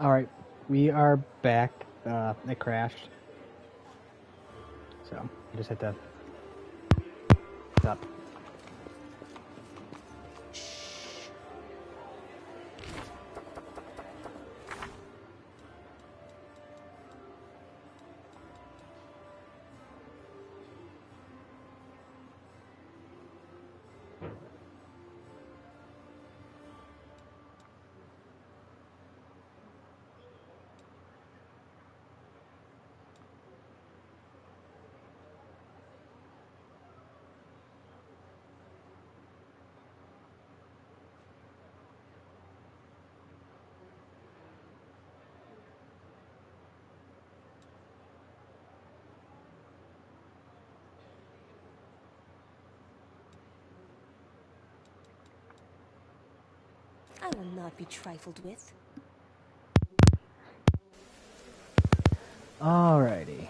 Alright, we are back. It crashed. So, you just hit the up. I will not be trifled with. Alrighty.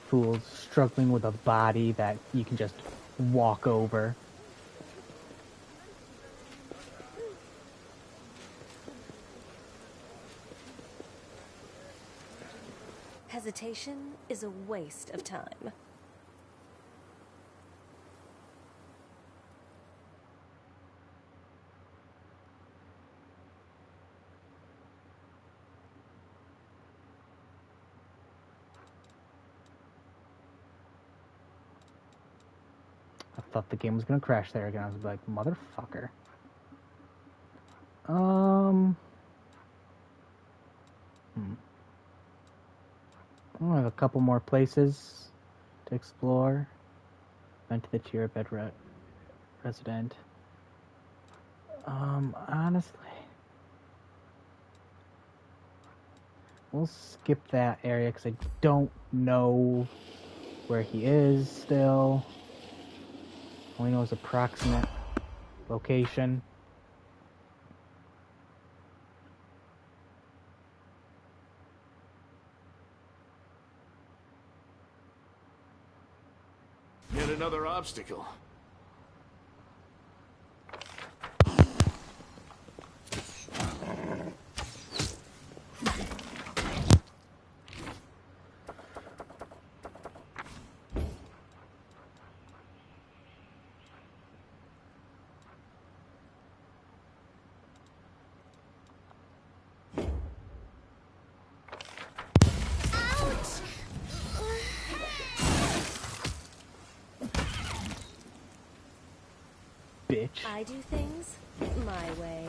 Fools struggling with a body that you can just walk over. Hesitation is a waste of time. I thought the game was gonna crash there again. I was like, motherfucker. I have a couple more places to explore. Went to the tier bed resident. Honestly, we'll skip that area because I don't know where he is still. All we know is approximate location. Yet another obstacle. Bitch. I do things my way.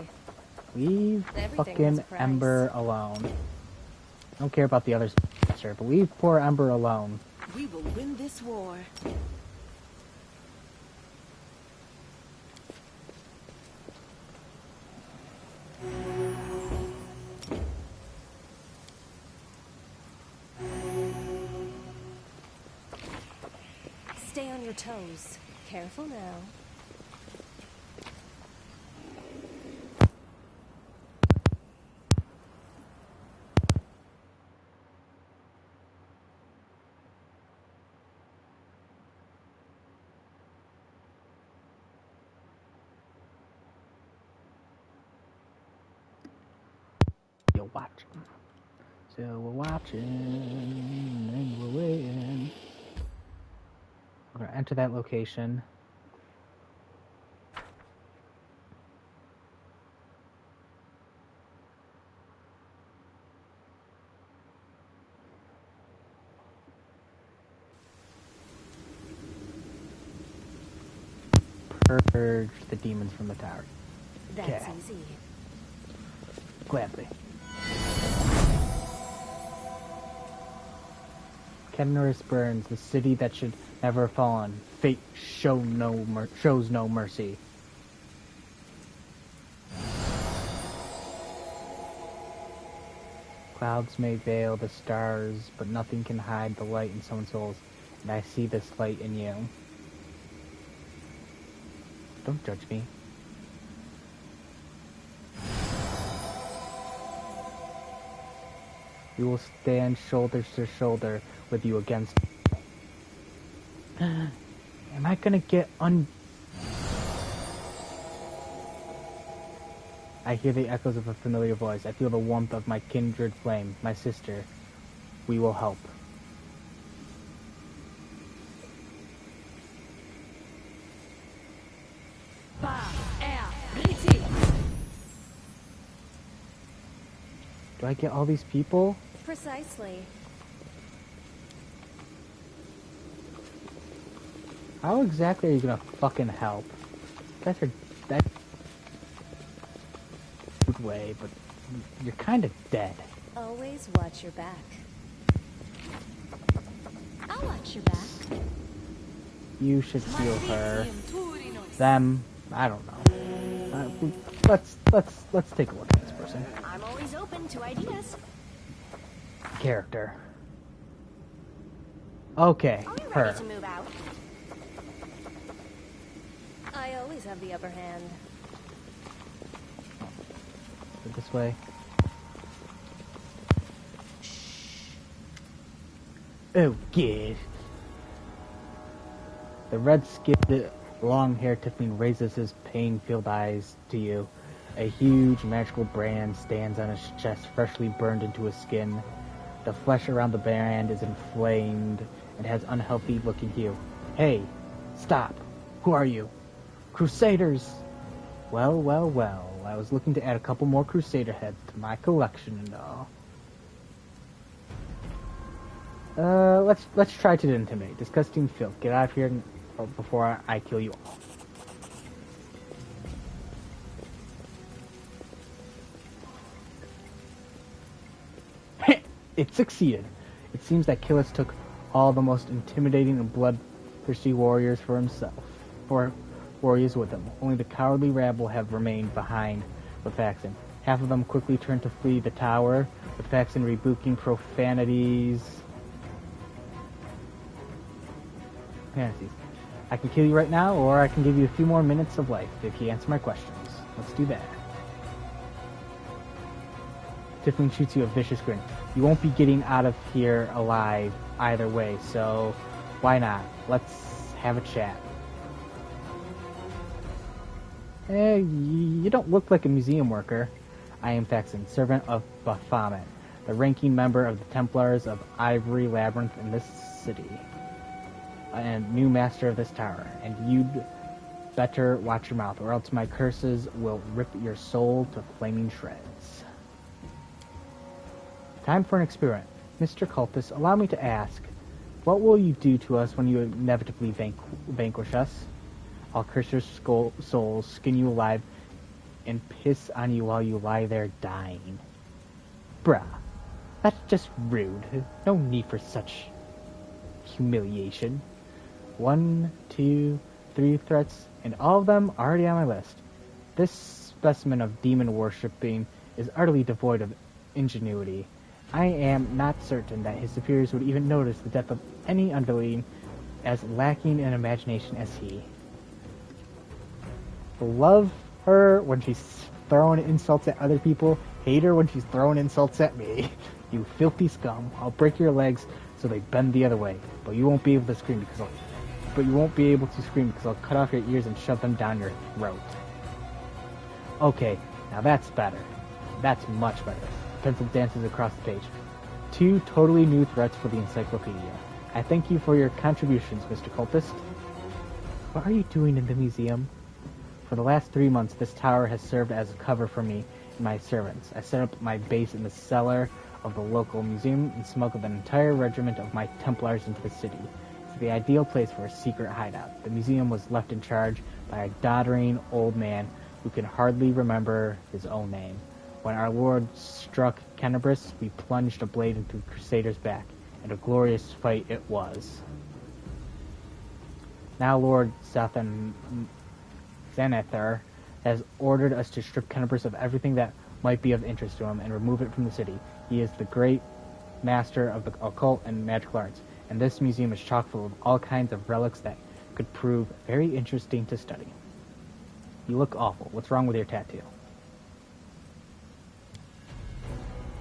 Leave Everything has fucking a price. Ember alone. I don't care about the others, sir, but leave poor Ember alone. We will win this war. Stay on your toes. Careful now. You're watching. So we're watching and we're waiting. We're gonna enter that location. Purge the demons from the tower. That's Okay. easy. Gladly. Kenris burns, the city that should never have fallen. Fate shows no mercy. Clouds may veil the stars, but nothing can hide the light in someone's souls. And I see this light in you. Don't judge me. We will stand shoulder to shoulder with you against... Am I gonna get I hear the echoes of a familiar voice. I feel the warmth of my kindred flame, my sister. We will help. Do I get all these people? Precisely. How exactly are you gonna fucking help? That's good way, but you're kind of dead. Always watch your back. I'll watch your back. You should heal her. Them, I don't know. Let's take a look at this person. I'm always open to ideas. Character. Okay, Are we her. ready to move out? I always have the upper hand. This way. Oh, good. The red-skinned, long-haired Tiffany raises his pain-filled eyes to you. A huge magical brand stands on his chest, freshly burned into his skin. The flesh around the brand is inflamed and has unhealthy-looking hue. Hey, stop! Who are you? Crusaders! Well, well, well. I was looking to add a couple more Crusader heads to my collection and all. Let's try to intimidate. Disgusting filth. Get out of here before I kill you all. It succeeded. It seems that Killis took all the most intimidating and bloodthirsty warriors for himself. For warriors with him. Only the cowardly rabble have remained behind with Faxon. Half of them quickly turned to flee the tower, with Faxon rebuking profanities. I can kill you right now, or I can give you a few more minutes of life if you answer my questions. Let's do that. Tiffling shoots you a vicious grin. You won't be getting out of here alive either way, so why not? Let's have a chat. Hey, you don't look like a museum worker. I am Faxon, servant of Baphomet, the ranking member of the Templars of Ivory Labyrinth in this city, and new master of this tower. And you'd better watch your mouth, or else my curses will rip your soul to flaming shreds. Time for an experiment. Mr. Cultist, allow me to ask, what will you do to us when you inevitably vanquish us? I'll curse your souls, skin you alive, and piss on you while you lie there dying. Bruh, that's just rude. No need for such humiliation. 1, 2, 3 threats, and all of them already on my list. This specimen of demon worshipping is utterly devoid of ingenuity. I am not certain that his superiors would even notice the depth of any unveiling as lacking in imagination as he. Love her when she's throwing insults at other people. Hate her when she's throwing insults at me. You filthy scum. I'll break your legs so they bend the other way. But you won't be able to scream because I'll cut off your ears and shove them down your throat. Okay, now that's better. That's much better. The pencil dances across the page. 2 totally new threats for the encyclopedia. I thank you for your contributions, Mr. Cultist. What are you doing in the museum? For the last 3 months, this tower has served as a cover for me and my servants. I set up my base in the cellar of the local museum and smuggled an entire regiment of my Templars into the city. It's the ideal place for a secret hideout. The museum was left in charge by a doddering old man who can hardly remember his own name. When our Lord struck Kenabris, we plunged a blade into the Crusader's back, and a glorious fight it was. Now Lord Xanathar has ordered us to strip Kenabris of everything that might be of interest to him and remove it from the city. He is the great master of the occult and magical arts, and this museum is chock full of all kinds of relics that could prove very interesting to study. You look awful. What's wrong with your tattoo?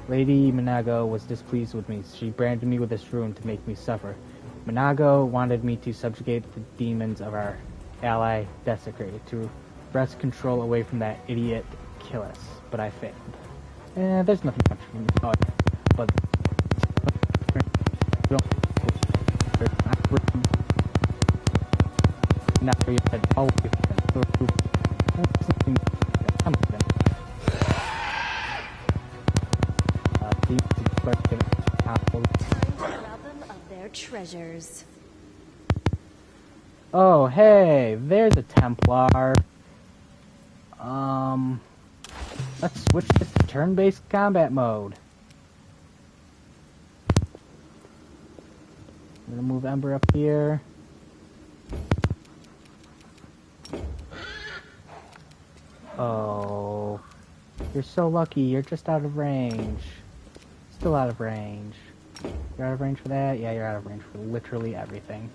Lady Minago was displeased with me. She branded me with this rune to make me suffer. Minago wanted me to subjugate the demons of our ally Desecrated, to wrest control away from that idiot Killis, but I failed. There's nothing much you can tell, but now you had always Time to rob them of their treasures. Oh, hey, there's a Templar. Let's switch this to turn-based combat mode. I'm gonna move Ember up here. Oh, you're so lucky. You're just out of range. Still out of range. You're out of range for that? Yeah, you're out of range for literally everything.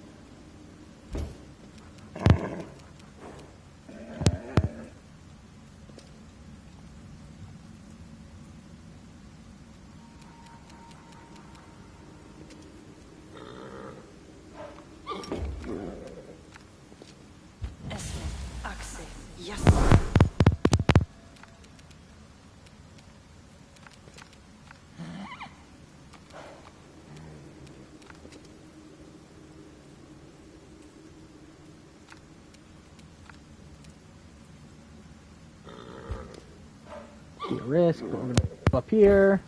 Risk, but we're gonna go up here.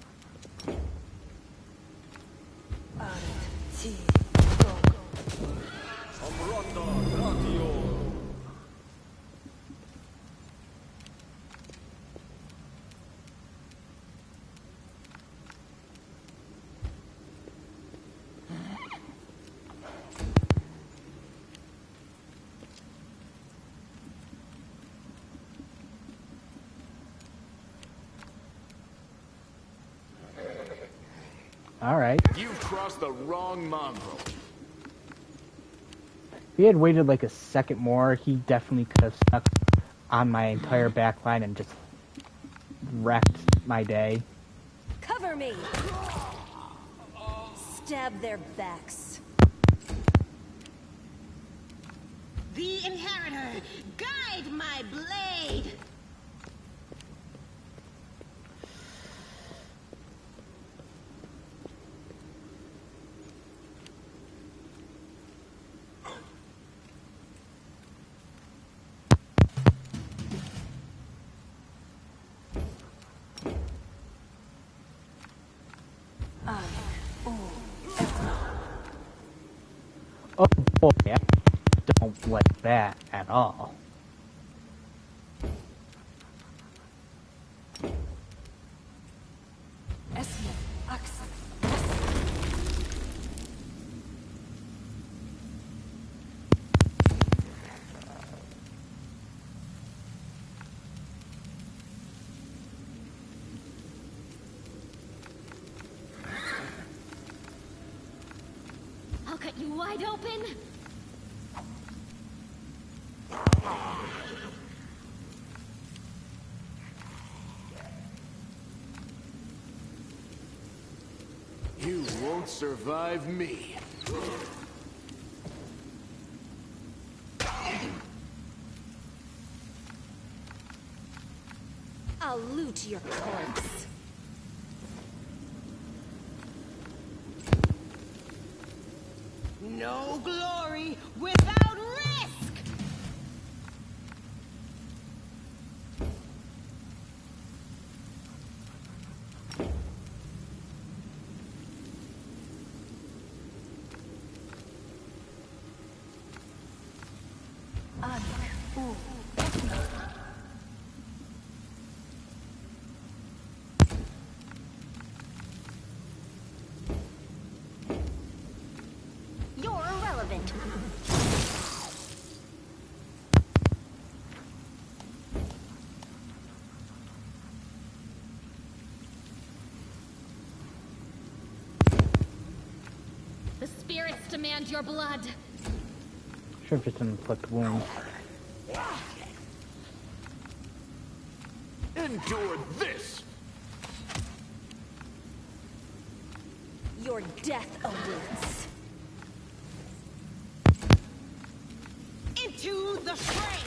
Alright. You've crossed the wrong mongrel. If he had waited like a second more, he definitely could have stuck on my entire back line and just wrecked my day. Cover me! Stab their backs. The Inheritor, guide my blade! Oh boy, I don't like that at all. I'll cut you wide open. You won't survive me. I'll loot your corpse. No glory without risk! You're irrelevant. The spirits demand your blood. Should have just inflict wounds. Endure this! Your death awaits. Into the fray!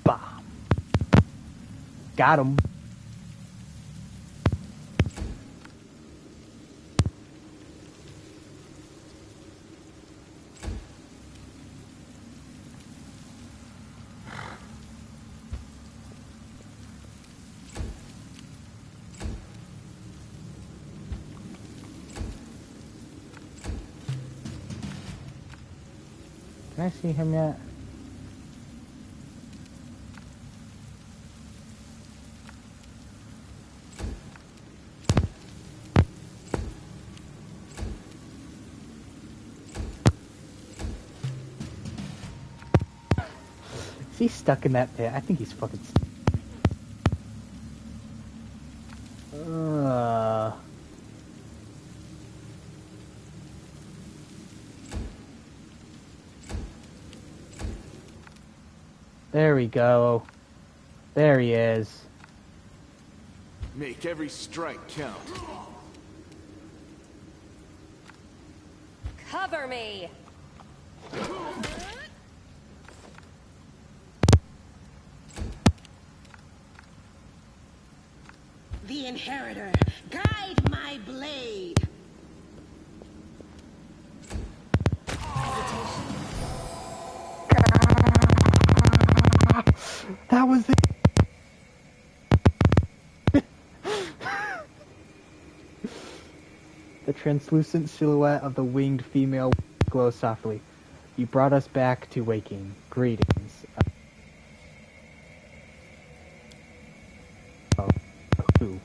Bah. Got him. Can I see him yet? Is he stuck in that pit? I think he's fucking. There we go. There he is. Make every strike count. Cover me! The Inheritor, guide my blade! That was it. The translucent silhouette of the winged female glows softly. You brought us back to waking. Greetings. Who?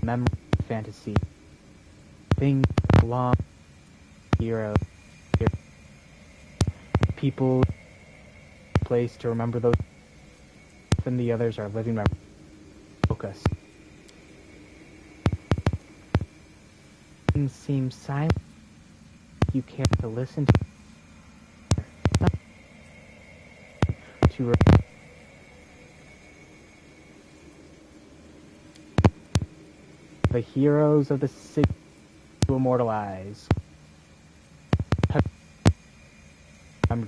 Memory, fantasy, thing, long, hero, people, place to remember those, and the others are living memories. Focus. Things seem silent. You care to listen to the heroes of the city to immortalize. I'm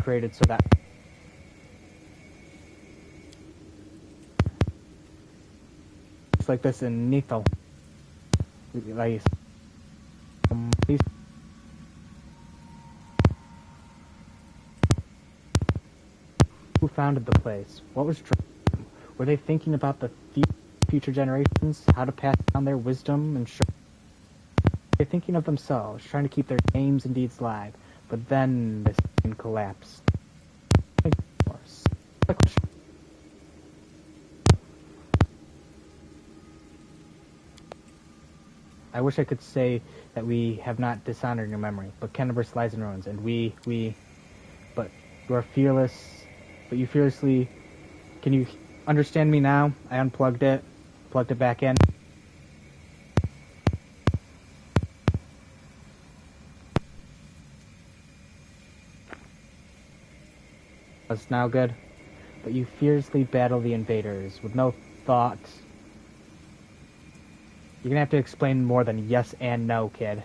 created so that it's like this in Nethal. Like, these who founded the place? What was driving them? Were they thinking about the future generations, how to pass down their wisdom and they're thinking of themselves, trying to keep their names and deeds alive, but then this thing collapsed. I wish I could say that we have not dishonored your memory, but Kenneverse lies in ruins, and but you are fearless, but you fearlessly, can you understand me now? I unplugged it, plugged it back in. That's now good. But you fiercely battle the invaders with no thought. You're gonna have to explain more than yes and no, kid.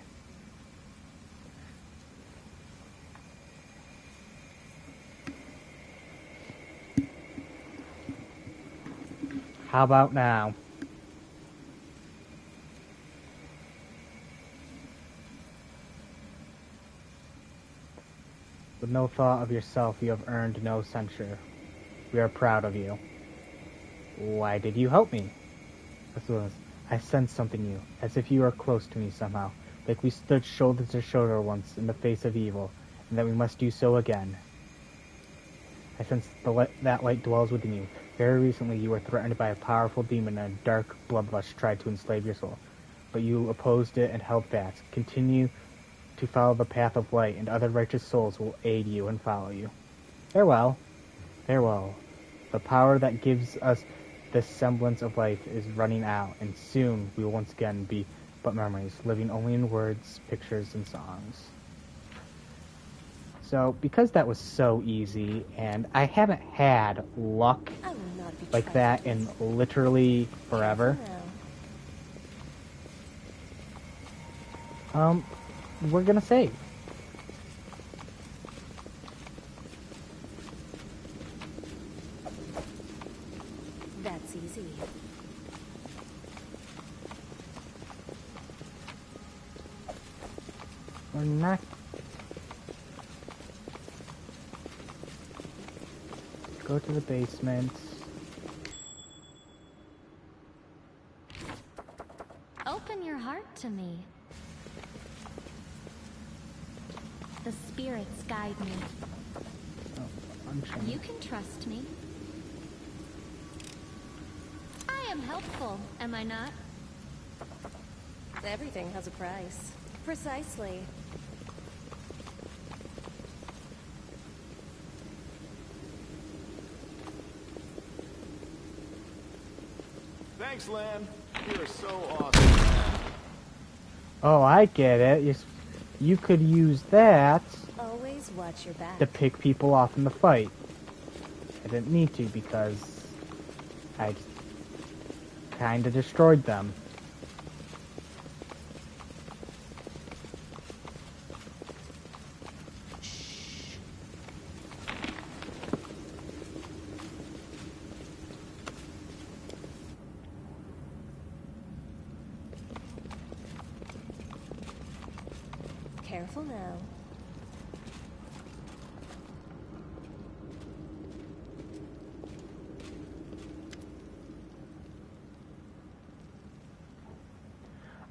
How about now? With no thought of yourself, you have earned no censure. We are proud of you. Why did you help me? I sensed something new, as if you were close to me somehow, like we stood shoulder to shoulder once in the face of evil, and that we must do so again. I sense that light dwells within you. Very recently you were threatened by a powerful demon, and a dark bloodlust tried to enslave your soul. But you opposed it and held fast. Continue to follow the path of light, and other righteous souls will aid you and follow you. Farewell. Farewell. The power that gives us this semblance of life is running out, and soon we will once again be but memories, living only in words, pictures, and songs. So, because that was so easy, and I haven't had luck I will not be like that in literally forever, we're gonna save. That's easy. We're not. Go to the basement. Open your heart to me. The spirits guide me. Oh, I'm trying. You can trust me. I am helpful, am I not? Everything has a price. Precisely. Thanks, Lan. You're so awesome. Oh, I get it. You could use that Always watch your back. to pick people off in the fight. I didn't need to because I kind of destroyed them. Careful now.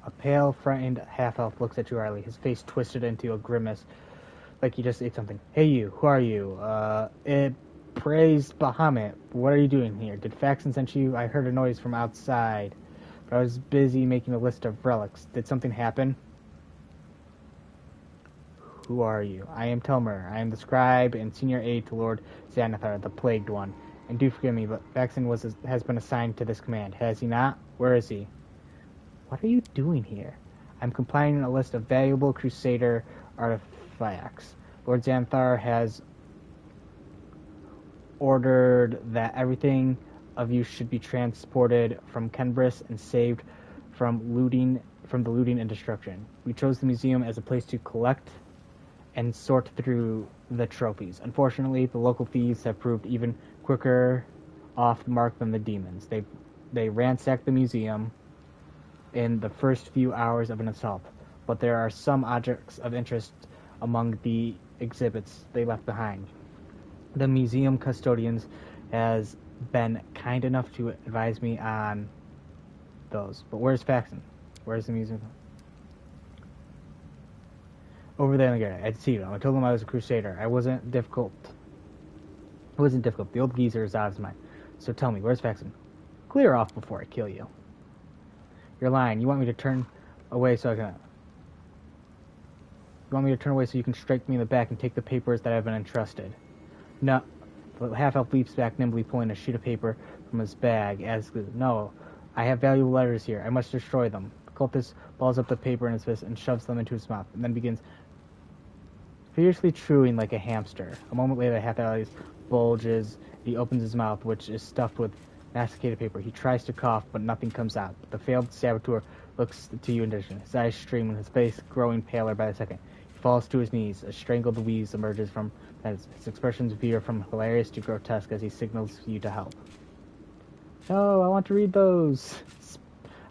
A pale, frightened half-elf looks at you, Riley, his face twisted into a grimace, like he just ate something. Hey you, who are you? It praised Bahamut. What are you doing here? Did Faxon send you? I heard a noise from outside, but I was busy making a list of relics. Did something happen? Who are you? I am Telmer. I am the scribe and senior aide to Lord Xanathar, the Plagued One. And do forgive me, but Faxon has been assigned to this command. Has he not? Where is he? What are you doing here? I'm compiling a list of valuable Crusader artifacts. Lord Xanathar has ordered that everything of you should be transported from Kenbris and saved from the looting and destruction. We chose the museum as a place to collect and sort through the trophies. Unfortunately, the local thieves have proved even quicker off the mark than the demons. They ransacked the museum in the first few hours of an assault, but there are some objects of interest among the exhibits they left behind. The museum custodians has been kind enough to advise me on those. But where's Faxon? Where's the museum? Over there in the garden. I deceived him. I told him I was a crusader. It wasn't difficult. The old geezer is out of his mind. So tell me, where's Faxon? Clear off before I kill you. You're lying. You want me to turn away so you can strike me in the back and take the papers that I've been entrusted. No, The half-elf leaps back, nimbly pulling a sheet of paper from his bag. As no, I have valuable letters here. I must destroy them. The cultist balls up the paper in his fist and shoves them into his mouth, and then begins furiously chewing like a hamster. A moment later, the half-elf bulges. He opens his mouth, which is stuffed with masticated paper. He tries to cough, but nothing comes out. The failed saboteur looks to you in addition. His eyes stream, and his face growing paler by the second. He falls to his knees. A strangled wheeze emerges from his expressions veer from hilarious to grotesque as he signals you to help. No, I want to read those.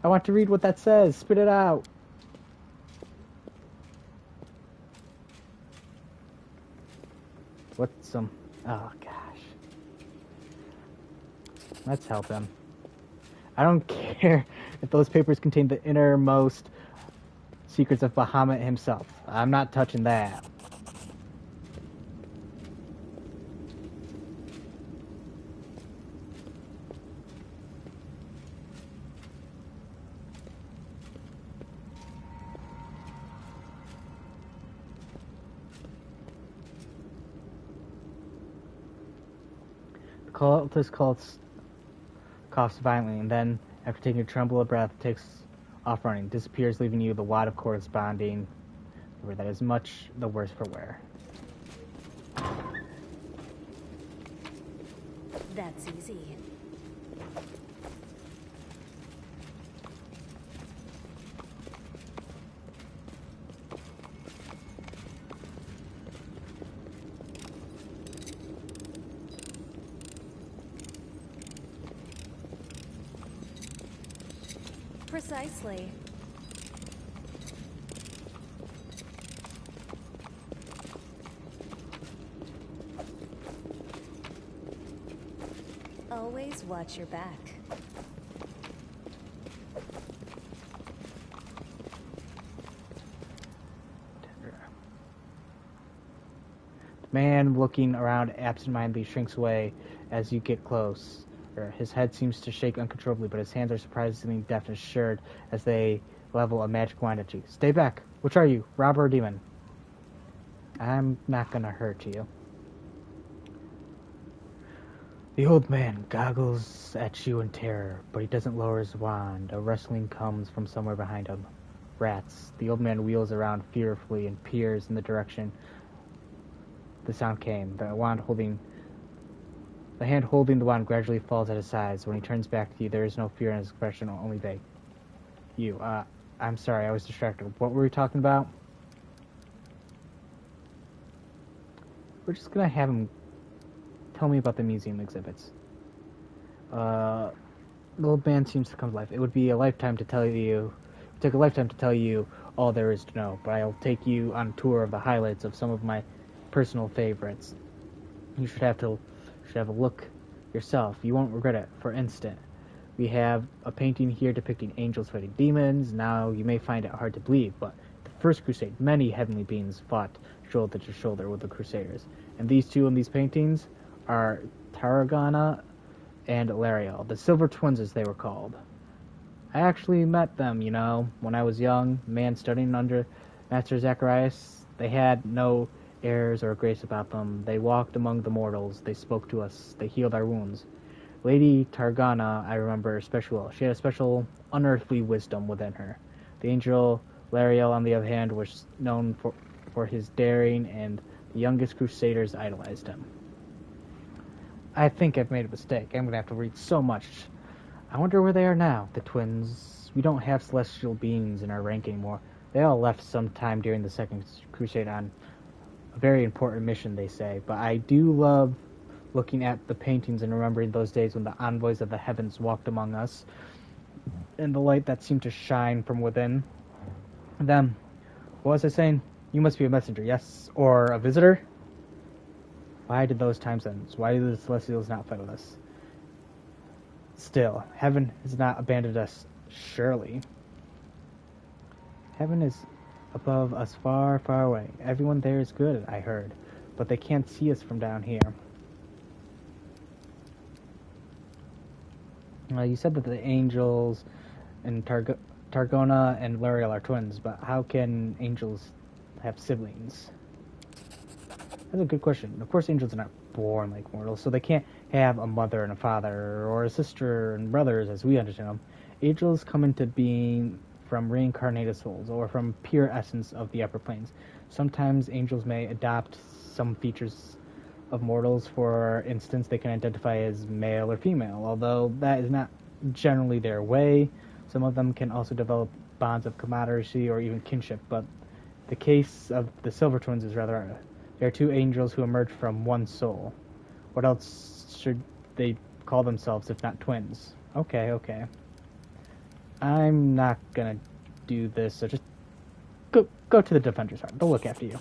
I want to read what that says. Spit it out. What's some... Oh, gosh. Let's help him. I don't care if those papers contain the innermost secrets of Bahamut himself. I'm not touching that. The cultist coughs violently, and then, after taking a tremble of breath, takes off running, disappears, leaving you the wad of corresponding that is much the worse for wear. That's easy. Precisely. Always watch your back. The man, looking around absentmindedly, shrinks away as you get close. His head seems to shake uncontrollably, but his hands are surprisingly deft and assured as they level a magic wand at you. Stay back! Which are you, robber or demon? I'm not gonna hurt you. The old man goggles at you in terror, but he doesn't lower his wand. A rustling comes from somewhere behind him. Rats. The old man wheels around fearfully and peers in the direction the sound came. The hand holding the wand gradually falls at his sides. When he turns back to you, there is no fear in his expression, only vague. I'm sorry, I was distracted. What were we talking about? We're just gonna have him tell me about the museum exhibits. The old man seems to come to life. It would be a lifetime to tell you... It took a lifetime to tell you all there is to know, but I'll take you on a tour of the highlights of some of my personal favorites. You should have a look yourself. You won't regret it. For instance, we have a painting here depicting angels fighting demons. Now, you may find it hard to believe, but the First Crusade, many heavenly beings fought shoulder to shoulder with the Crusaders. And these two in these paintings are Tarragona and Lariel, the Silver Twins as they were called. I actually met them, when I was young, man studying under Master Zacharias. They had no airs or grace about them. They walked among the mortals. They spoke to us. They healed our wounds. Lady Tarragona, I remember especially well. She had a special unearthly wisdom within her. The angel Lariel, on the other hand, was known for his daring, and the youngest Crusaders idolized him. I think I've made a mistake. I'm going to have to read so much. I wonder where they are now, the twins. We don't have celestial beings in our rank anymore. They all left sometime during the Second Crusade on a very important mission, they say. But I do love looking at the paintings and remembering those days when the envoys of the heavens walked among us, and the light that seemed to shine from within them. What was I saying? You must be a messenger, yes? Or a visitor? Why did those times end? Why did the Celestials not fight with us? Still, heaven has not abandoned us, surely. Heaven is above us, far, far away. Everyone there is good, I heard, but they can't see us from down here. You said that the angels and Tarragona and Lariel are twins, but how can angels have siblings? That's a good question. Of course, angels are not born like mortals, so they can't have a mother and a father, or a sister and brothers as we understand them. Angels come into being from reincarnated souls, or from pure essence of the upper planes. Sometimes angels may adopt some features of mortals. For instance, they can identify as male or female, although that is not generally their way. Some of them can also develop bonds of camaraderie or even kinship, but the case of the Silver Twins is rather rare. They are two angels who emerged from one soul. What else should they call themselves if not twins? Okay. I'm not gonna do this, so just go to the Defender's Hut. They'll look after you.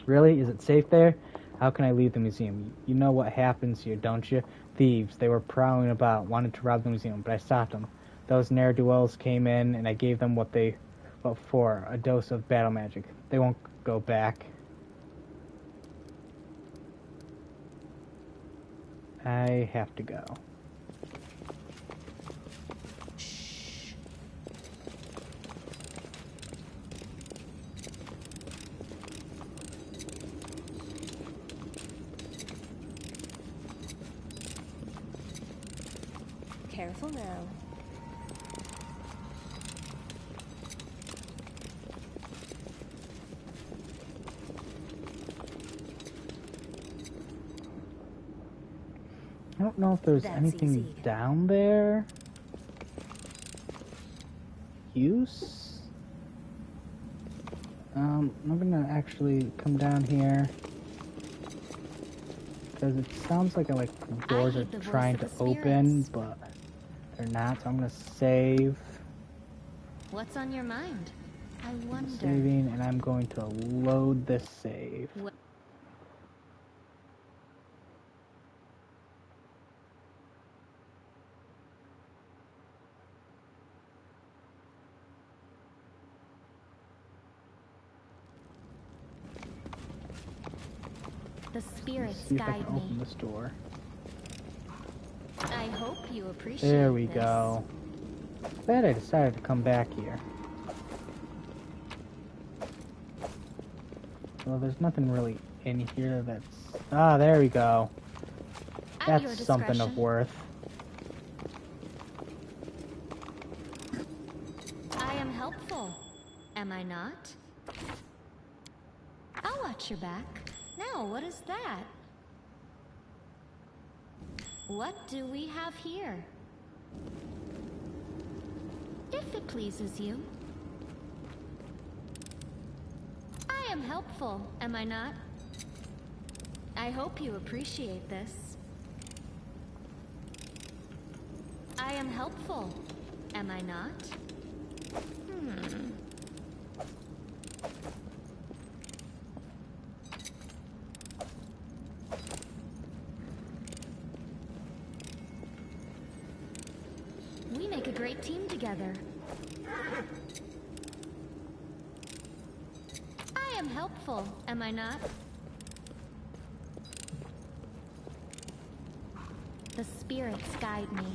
Really? Is it safe there? How can I leave the museum? You know what happens here, don't you? Thieves. They were prowling about, wanted to rob the museum, but I stopped them. Those ne'er-do-wells came in, and I gave them what for, a dose of battle magic. They won't go back. I have to go. Careful now. I don't know if there's That's anything easy. down there. Use? I'm gonna actually come down here. Because it sounds like doors are heed the voice trying of to the open, spirits. but they're not. So I'm gonna save. What's on your mind? I wonder. Saving, and I'm going to load this save. What? The spirits See if I guide can open me. this door. I hope you appreciate There we this. go. Glad I decided to come back here. Well, there's nothing really in here that's... Ah, there we go. At your That's something of discretion. worth. I am helpful, am I not? I'll watch your back. Now, what is that? What do we have here? If it pleases you. I am helpful, am I not? I hope you appreciate this. I am helpful, am I not? We make a great team together. I am helpful, am I not? The spirits guide me.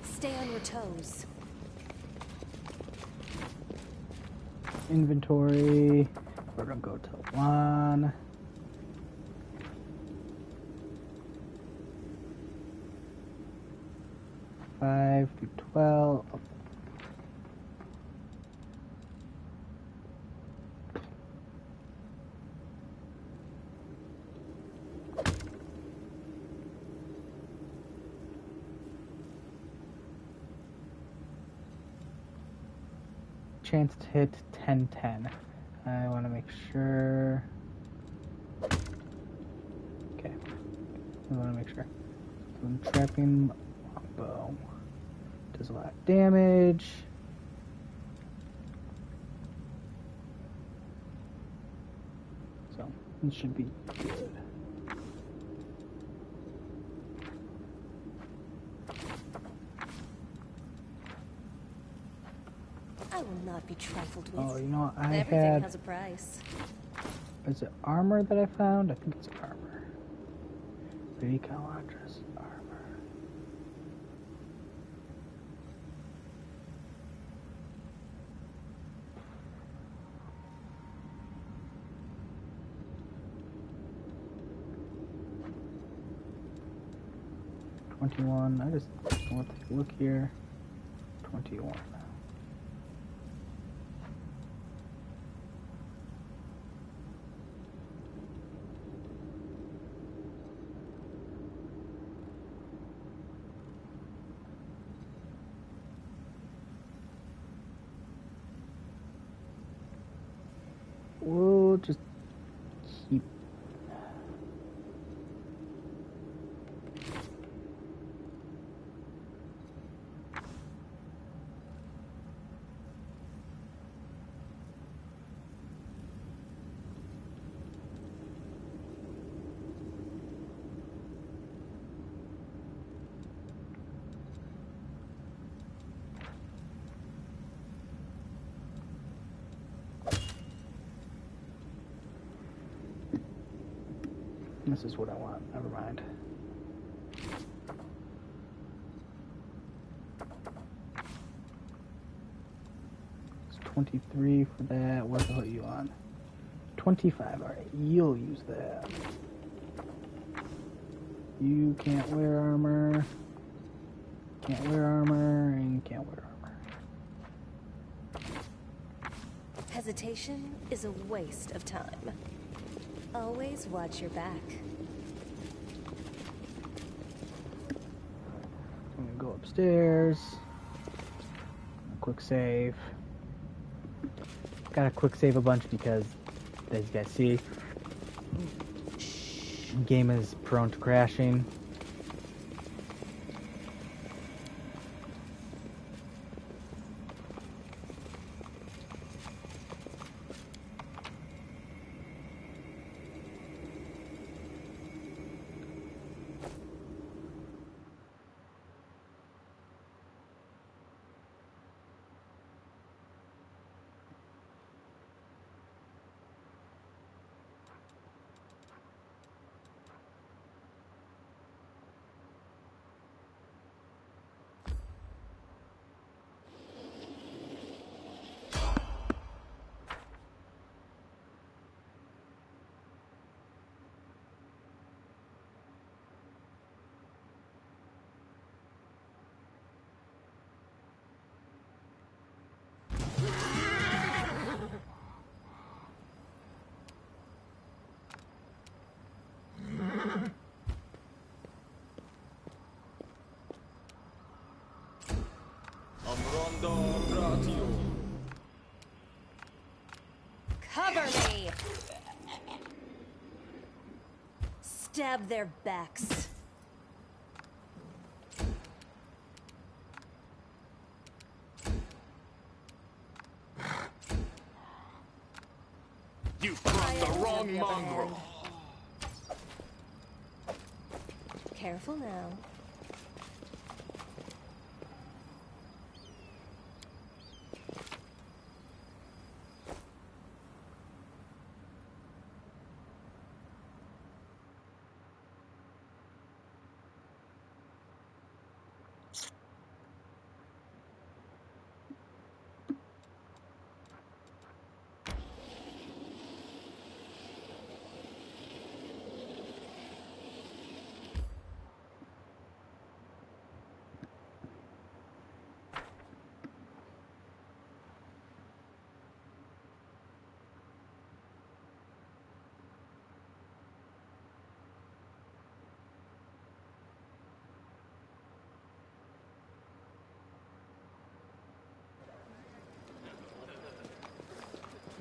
Stay on your toes. Inventory. We're gonna go to 1. Five through 12. Chance to hit 10-10. I want to make sure. Okay. I want to make sure. I'm trapping bow. Does a lot of damage. So it should be good. I will not be trifled with. Oh, you know what? I Everything had. has a price. Is it armor that I found? I think it's armor. Recalactress armor. 21. I just want to take a look here. 21. We'll just keep. This is what I want. Never mind. It's 23 for that. What the hell are you on? 25. Alright, you'll use that. You can't wear armor. Can't wear armor, and you can't wear armor. Hesitation is a waste of time. Always watch your back. I'm gonna go upstairs. Quick save. Gotta quick save a bunch because, as you guys see, the game is prone to crashing. Cover me! Stab their backs. You've brought the wrong mongrel. Careful now.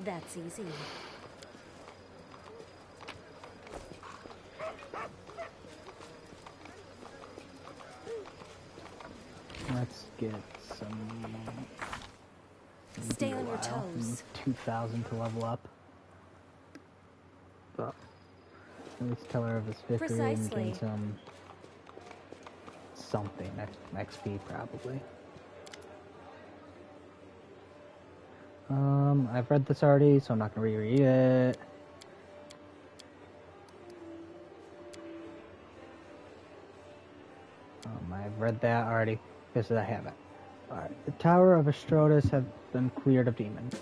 That's easy. Let's get some. Stay on your toes. 2,000 to level up. But at least tell her of his victory and Precisely. get some something XP probably. I've read this already, so I'm not gonna reread it. I've read that already because I haven't. Alright, the Tower of Astrotus have been cleared of demons.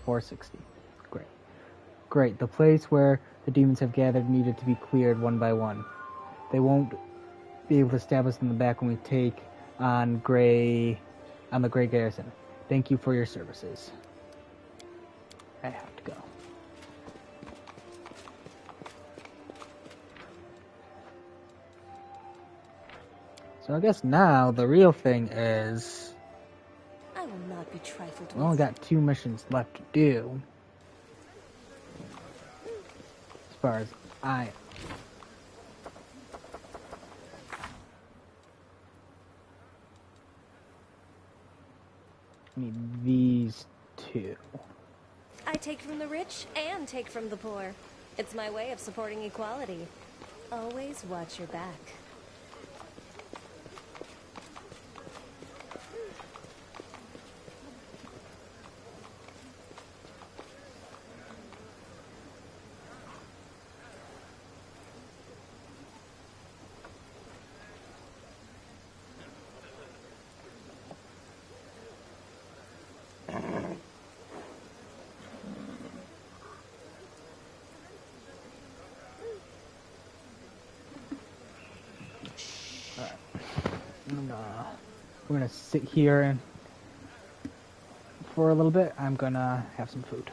460. Great. Great. The place where the demons have gathered needed to be cleared one by one. They won't be able to stab us in the back when we take on the Gray Garrison. Thank you for your services. I have to go. So I guess now the real thing is I will not be trifled we only with. got 2 missions left to do. As far as I need these 2. I take from the rich and take from the poor. It's my way of supporting equality. Always watch your back. We're gonna sit here and for a little bit. I'm gonna have some food.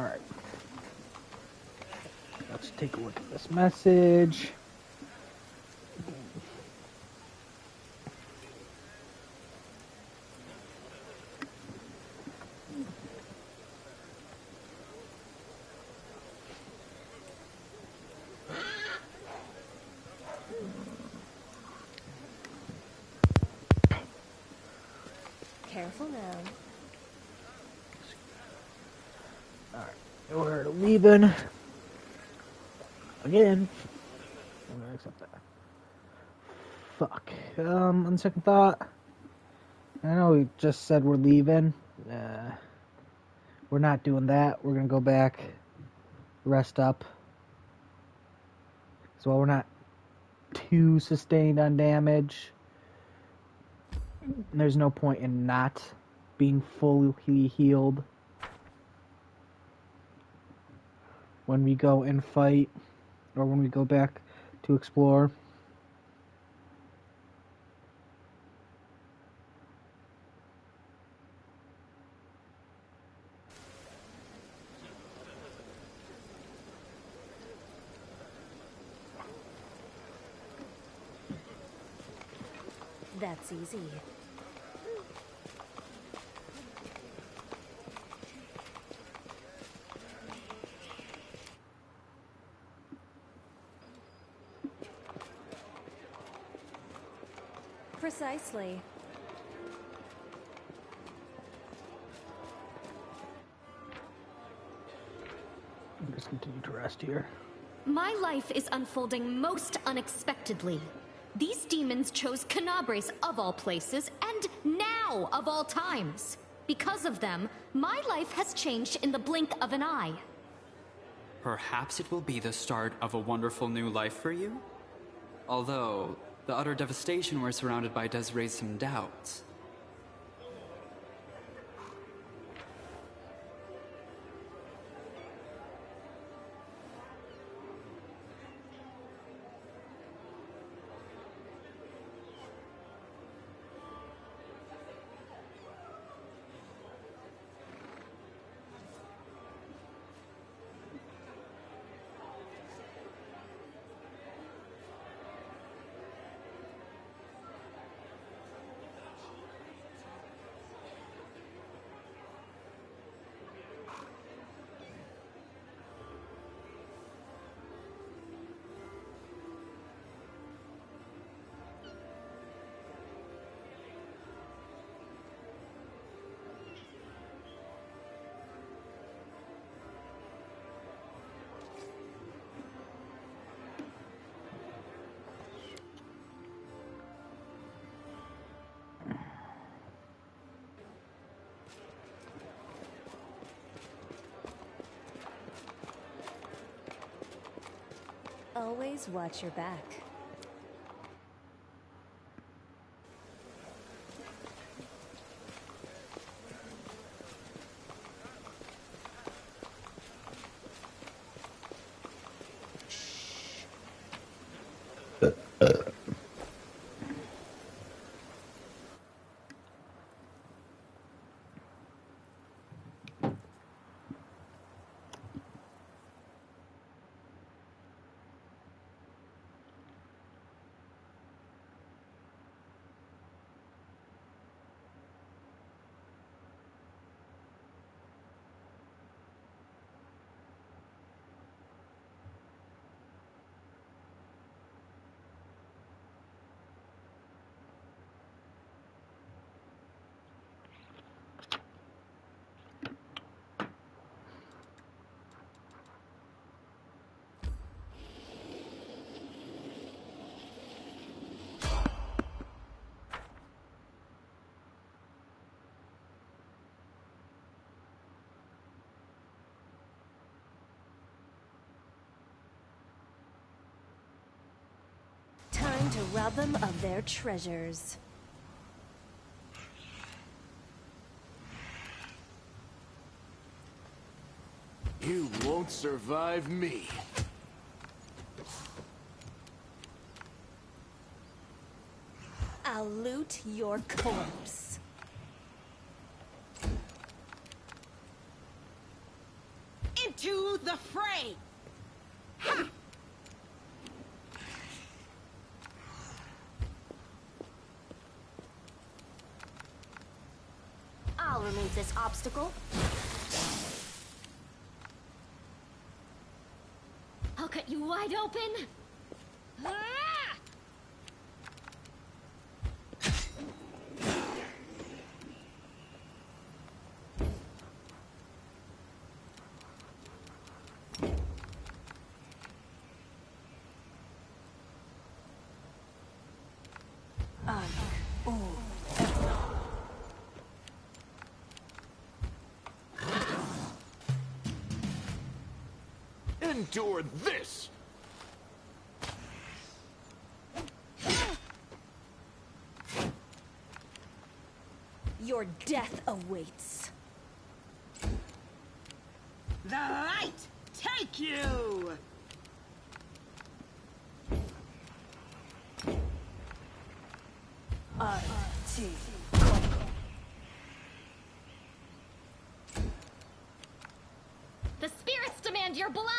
Alright. Let's take a look at this message. Careful now. Alright, we're leaving. Again. I'm gonna accept that. Fuck. On second thought, I know we just said we're leaving. We're not doing that. We're gonna go back, rest up. So while we're not too sustained on damage, there's no point in not being fully healed when we go and fight, or when we go back to explore. That's easy. Precisely. I'll just continue to rest here. My life is unfolding most unexpectedly. These demons chose Canabres of all places, and now of all times. Because of them, my life has changed in the blink of an eye. Perhaps it will be the start of a wonderful new life for you? Although, the utter devastation we're surrounded by does raise some doubts. Always watch your back. Time to rob them of their treasures. You won't survive me. I'll loot your corpse. way! Ha! I'll remove this obstacle. I'll cut you wide open. Ah! Endure this! Your death awaits. The light take you! The spirits demand your blood!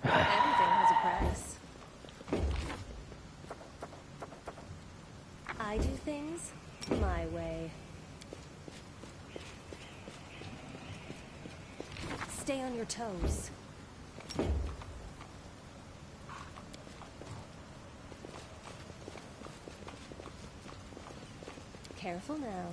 Everything has a price. I do things my way. Stay on your toes. Careful now.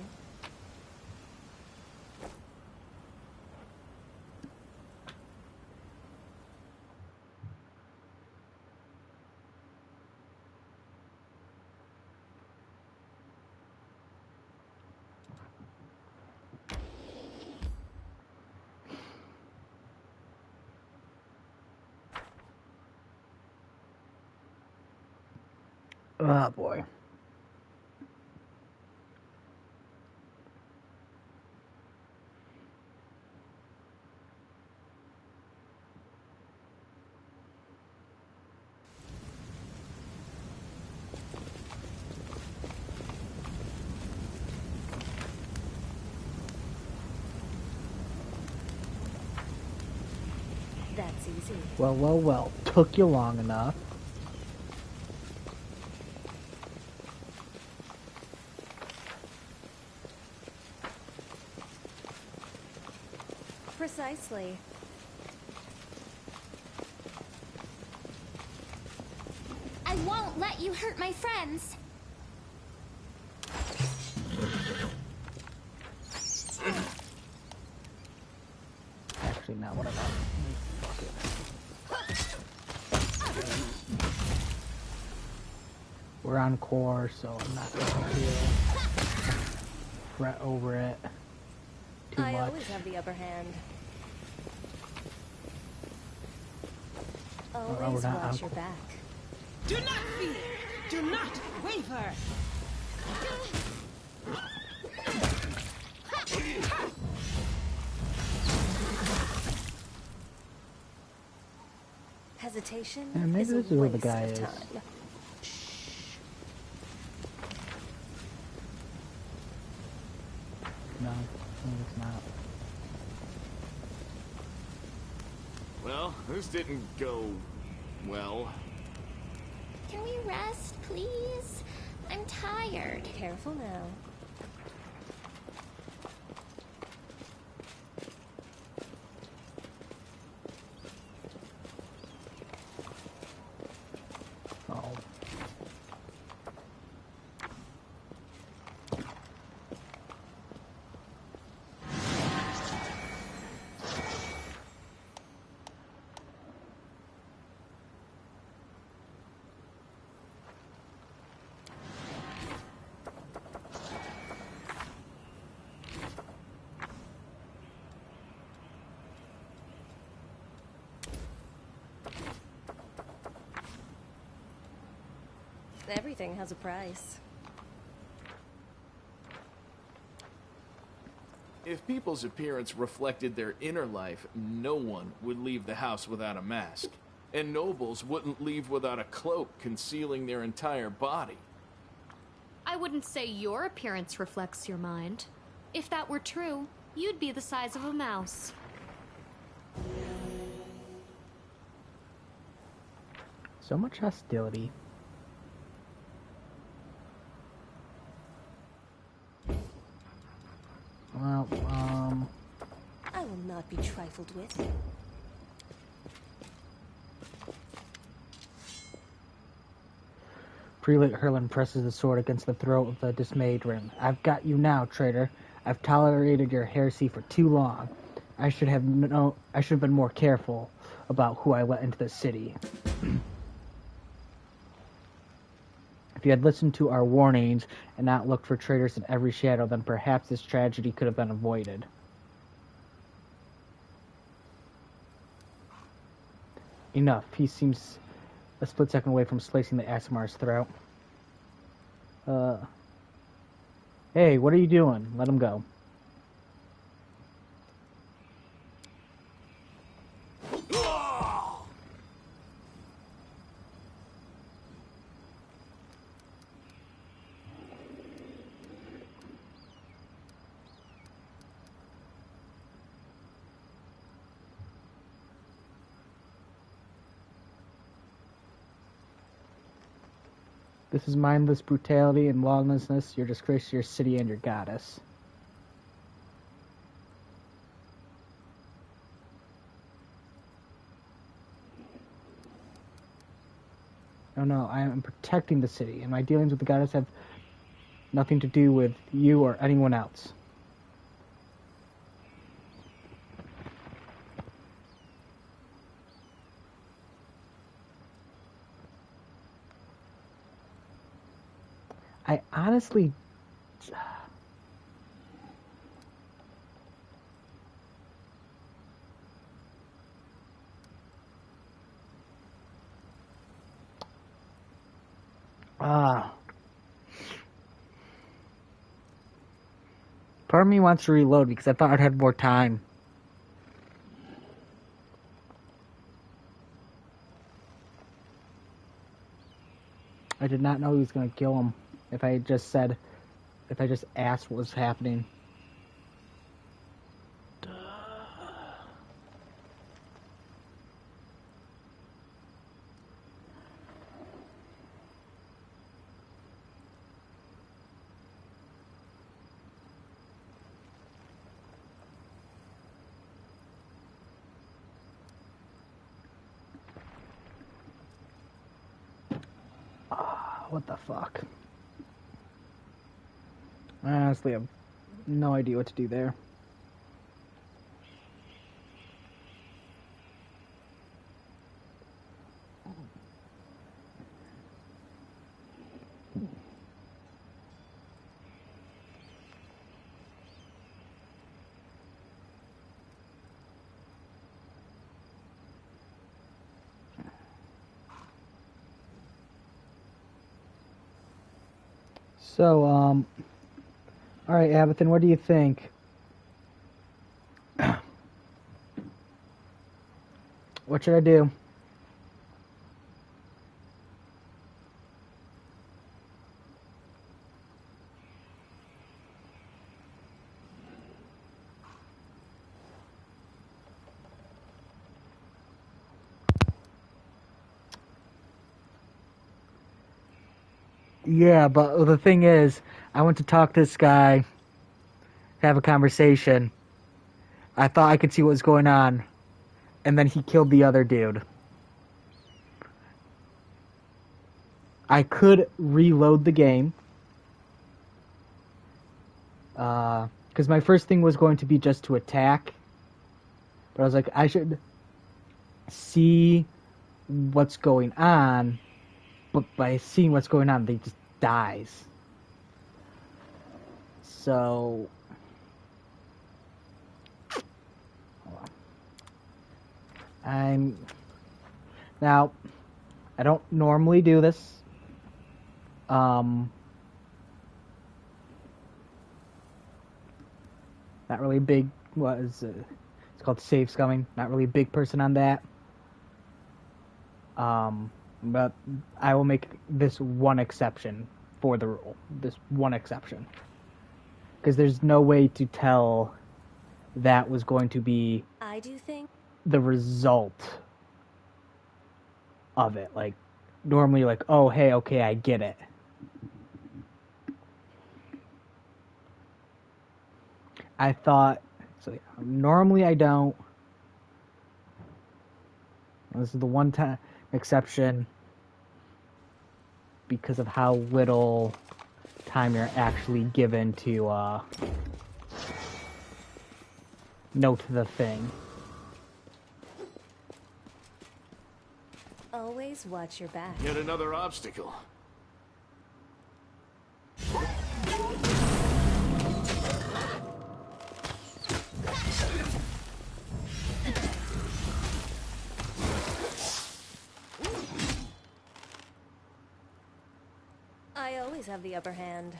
Oh boy. That's easy. Well, well, well. Took you long enough. Precisely. I won't let you hurt my friends. Actually, not what I want. We're on core, so I'm not going to fret over it too I much. always have the upper hand. we're Always not watch on your back. Do not fear! Do not waver! Hesitation Yeah, maybe is a this is where the waste guy of is. time. No, it's not. Well, this didn't go well. Can we rest, please? I'm tired. Careful now. Oh. Everything has a price. If people's appearance reflected their inner life, no one would leave the house without a mask. And nobles wouldn't leave without a cloak concealing their entire body. I wouldn't say your appearance reflects your mind. If that were true, you'd be the size of a mouse. So much hostility. Well, I will not be trifled with. Prelate Herlin presses the sword against the throat of the dismayed Rim. I've got you now, traitor. I've tolerated your heresy for too long. I should have been more careful about who I let into the city. If you had listened to our warnings and not looked for traitors in every shadow, then perhaps this tragedy could have been avoided. Enough. He seems a split second away from slicing the Asimar's throat. Hey, what are you doing? Let him go. This is mindless brutality and lawlessness. You're a disgrace to your city and your goddess. No, I am protecting the city, and my dealings with the goddess have nothing to do with you or anyone else. I honestly... Part of me wants to reload because I thought I'd had more time. I did not know he was going to kill him. If I just asked what was happening. What the fuck? I honestly have no idea what to do there. So, alright, Abathan, what do you think? What should I do? Yeah, but the thing is, I went to talk to this guy, have a conversation. I thought I could see what was going on, and then he killed the other dude. I could reload the game, because my first thing was going to be just to attack, but I was like, I should see what's going on, but by seeing what's going on, they just dies. So, now, I don't normally do this. Now Not really big. It's called safe scumming. Not really a big person on that. But I will make this one exception for the rule. This one exception. Because there's no way to tell that was going to be I do think. the result of it. Like, normally, like, oh, hey, okay, I get it. I thought, so yeah, normally I don't. This is the one time exception because of how little time you're actually given to note the thing. Always watch your back. Yet another obstacle. I always have the upper hand.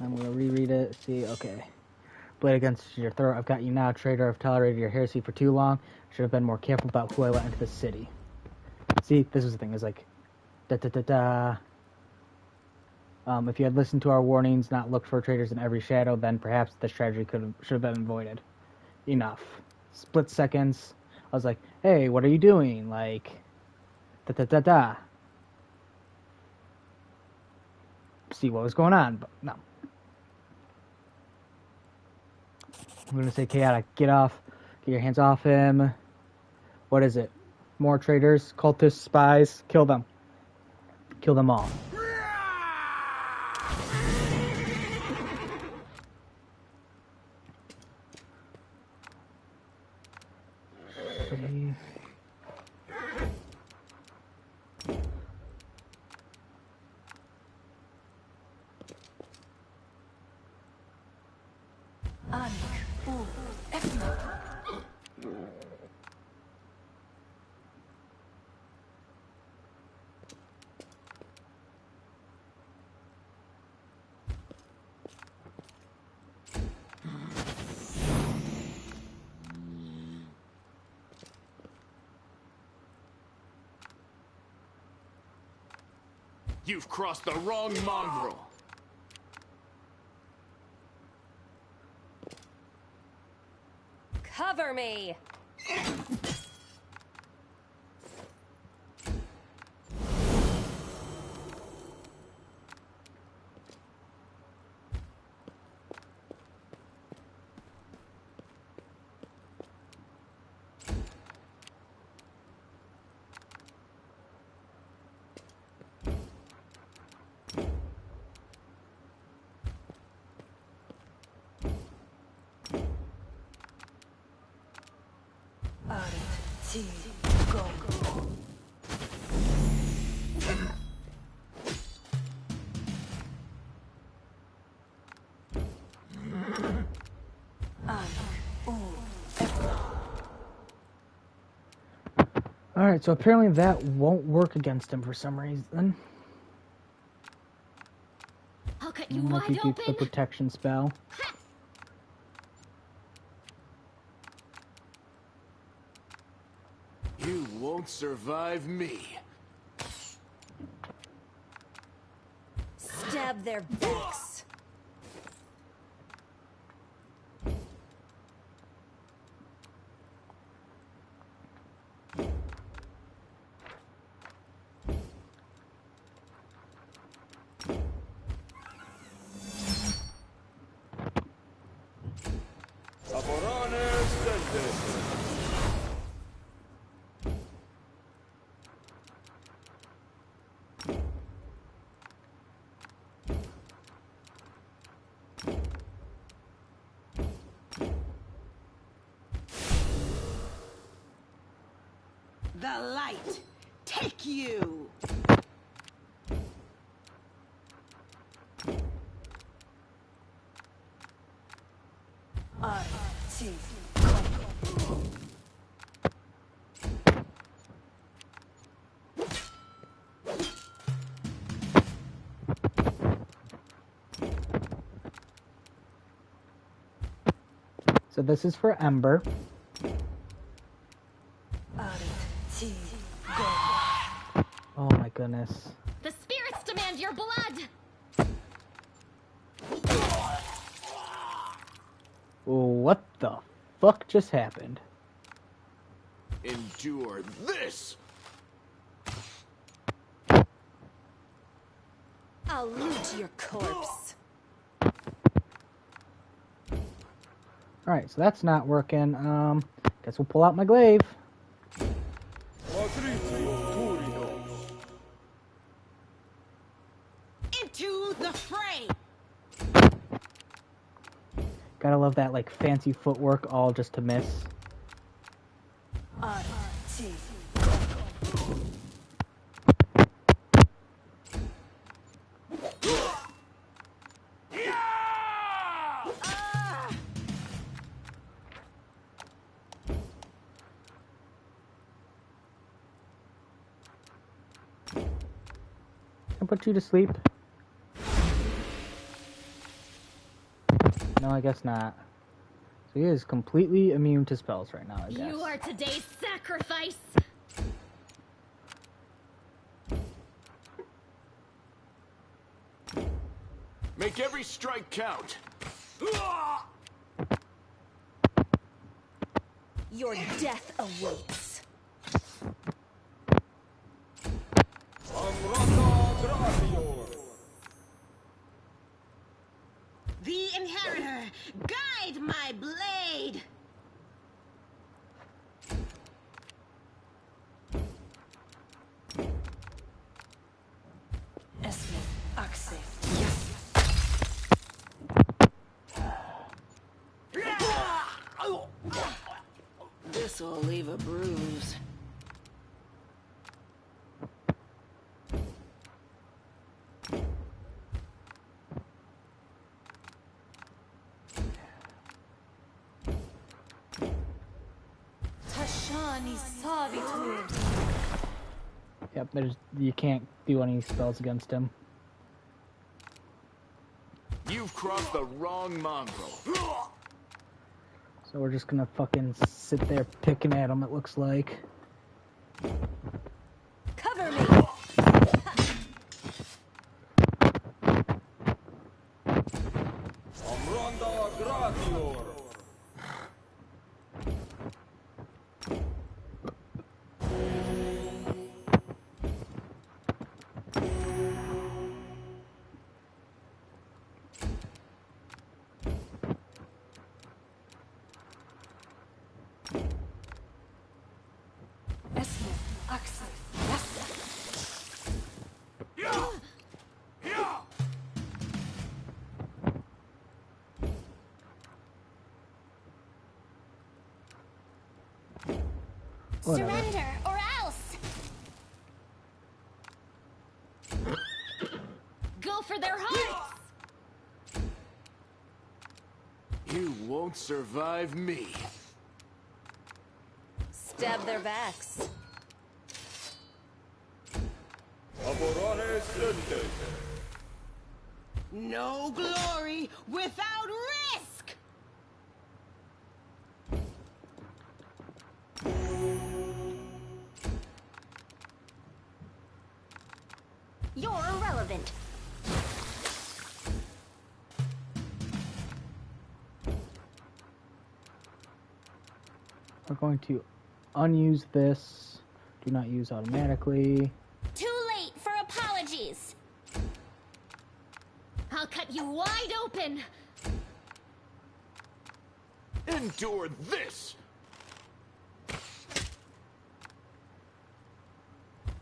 I'm gonna reread it. See, okay. Blade against your throat. I've got you now, traitor. I've tolerated your heresy for too long. Should have been more careful about who I let into the city. See, this is the thing. Is like, da da da da. If you had listened to our warnings, not looked for traitors in every shadow, then perhaps this tragedy should have been avoided. Enough. Split seconds. I was like, hey, what are you doing? Like, da da da da. See what was going on, but no. I'm gonna say chaotic. Get your hands off him. What is it? More traitors, cultists, spies. Kill them. Kill them all. You've crossed the wrong mongrel. Cover me! Alright, so apparently that won't work against him for some reason. I'll cut you Unless he wide keeps the open. protection spell. You won't survive me. Stab their backs. The light, take you! So this is for Ember. Oh my goodness. The spirits demand your blood! What the fuck just happened? Endure this! I'll loot your corpse. Alright, so that's not working. Guess we'll pull out my glaive. Into the fray! Gotta love that, like, fancy footwork all just to miss. Can I put you to sleep? No, I guess not. So he is completely immune to spells right now, I guess. You are today's sacrifice! Make every strike count! Your death awaits. The Inheritor, guide my blade! This'll leave a bruise. Tashani Savitud. Yep, you can't do any spells against him. You've crossed the wrong mongrel. So we're just gonna fucking sit there picking at him, it looks like. Cover me! Whatever. Surrender, or else! Go for their hearts! You won't survive me. Stab their backs. No glory without risk! You're irrelevant. We're going to unuse this. Do not use automatically. Too late for apologies. I'll cut you wide open. Endure this!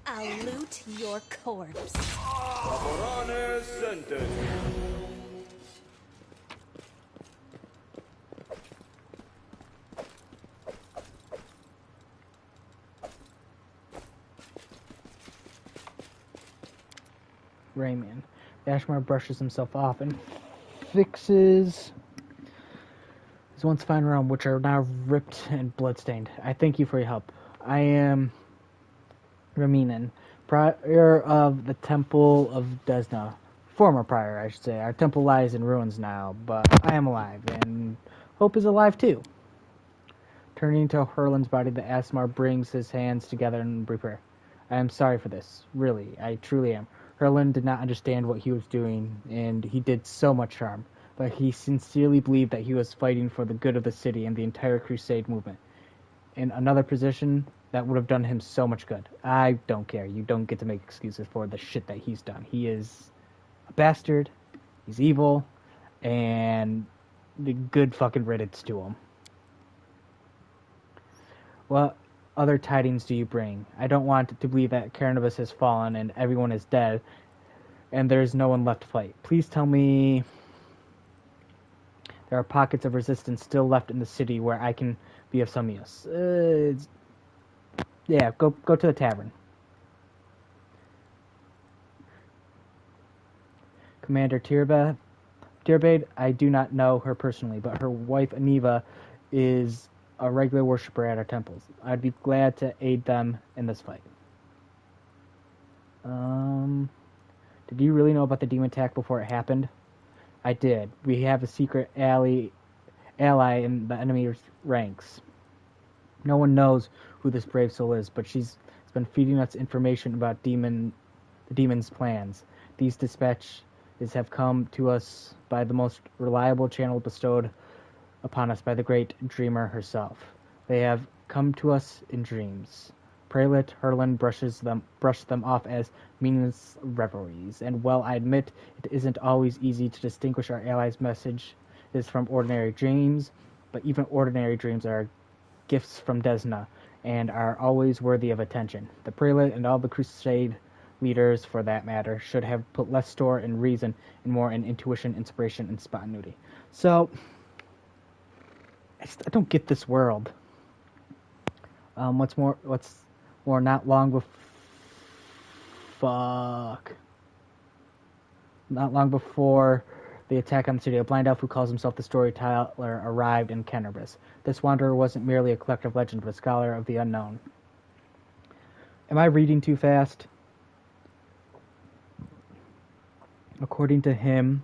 I'll loot your corpse. Rayman. Ashmar brushes himself off and fixes his once fine realm, which are now ripped and bloodstained. I thank you for your help. I am Raminan, prior of the Temple of Desna. Former prior, I should say. Our temple lies in ruins now, but I am alive, and Hope is alive too. Turning to Herlin's body, the Asmar brings his hands together in brief prayer. I am sorry for this. Really, I truly am. Herlin did not understand what he was doing, and he did so much harm. But he sincerely believed that he was fighting for the good of the city and the entire Crusade movement. In another position, that would have done him so much good. I don't care. You don't get to make excuses for the shit that he's done. He is a bastard. He's evil. And the good fucking riddance to him. What other tidings do you bring? I don't want to believe that Carnibus has fallen and everyone is dead and there is no one left to fight. Please tell me there are pockets of resistance still left in the city where I can be of some use. Yeah, go to the tavern. Commander Tierbade, I do not know her personally, but her wife Aniva is a regular worshiper at our temples. I'd be glad to aid them in this fight. Did you really know about the demon attack before it happened? I did. We have a secret ally in the enemy's ranks. No one knows who this brave soul is, but she's been feeding us information about the demon's plans. These dispatches have come to us by the most reliable channel bestowed upon us by the great dreamer herself. They have come to us in dreams. Prelate Herlin brushed them off as meaningless reveries, and while I admit it isn't always easy to distinguish our allies' message from ordinary dreams, but even ordinary dreams are gifts from Desna, and are always worthy of attention. The prelate and all the crusade leaders, for that matter, should have put less store in reason and more in intuition, inspiration, and spontaneity. So, I don't get this world. What's more, not long before the attack on the city, a blind elf who calls himself the Storyteller arrived in Kennerbis. This wanderer wasn't merely a collective legend, but a scholar of the unknown. Am I reading too fast? According to him,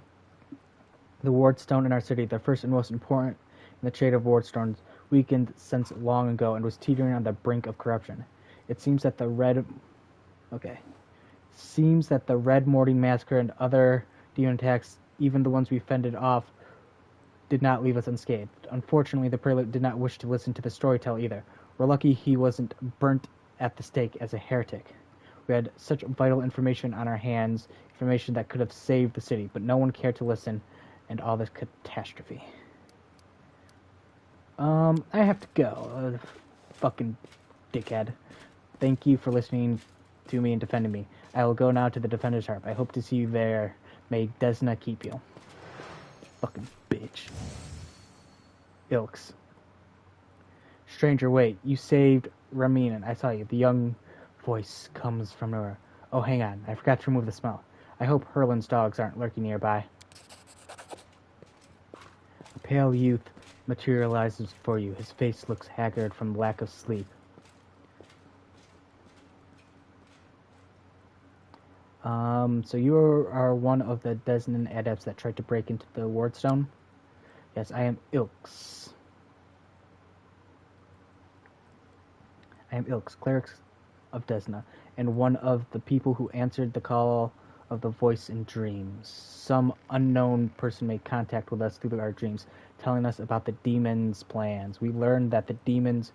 the wardstone in our city, the first and most important in the trade of wardstones, weakened since long ago and was teetering on the brink of corruption. It seems that the Red Morning Massacre and other demon attacks, even the ones we fended off, did not leave us unscathed. Unfortunately, the prelate did not wish to listen to the storyteller either. We're lucky he wasn't burnt at the stake as a heretic. We had such vital information on our hands, information that could have saved the city, but no one cared to listen, and all this catastrophe. I have to go. Fucking dickhead. Thank you for listening to me and defending me. I will go now to the Defender's Harp. I hope to see you there. May Desna keep you. Fucking bitch. Ilks. Stranger, wait. You saved Ramin. I saw you. The young voice comes from nowhere. Oh, hang on. I forgot to remove the smell. I hope Herlin's dogs aren't lurking nearby. A pale youth materializes before you. His face looks haggard from lack of sleep. So you are one of the Desnan adepts that tried to break into the wardstone? Yes, I am Ilks. I am Ilks, cleric of Desna, and one of the people who answered the call of the voice in dreams. Some unknown person made contact with us through our dreams, telling us about the demons' plans. We learned that the demons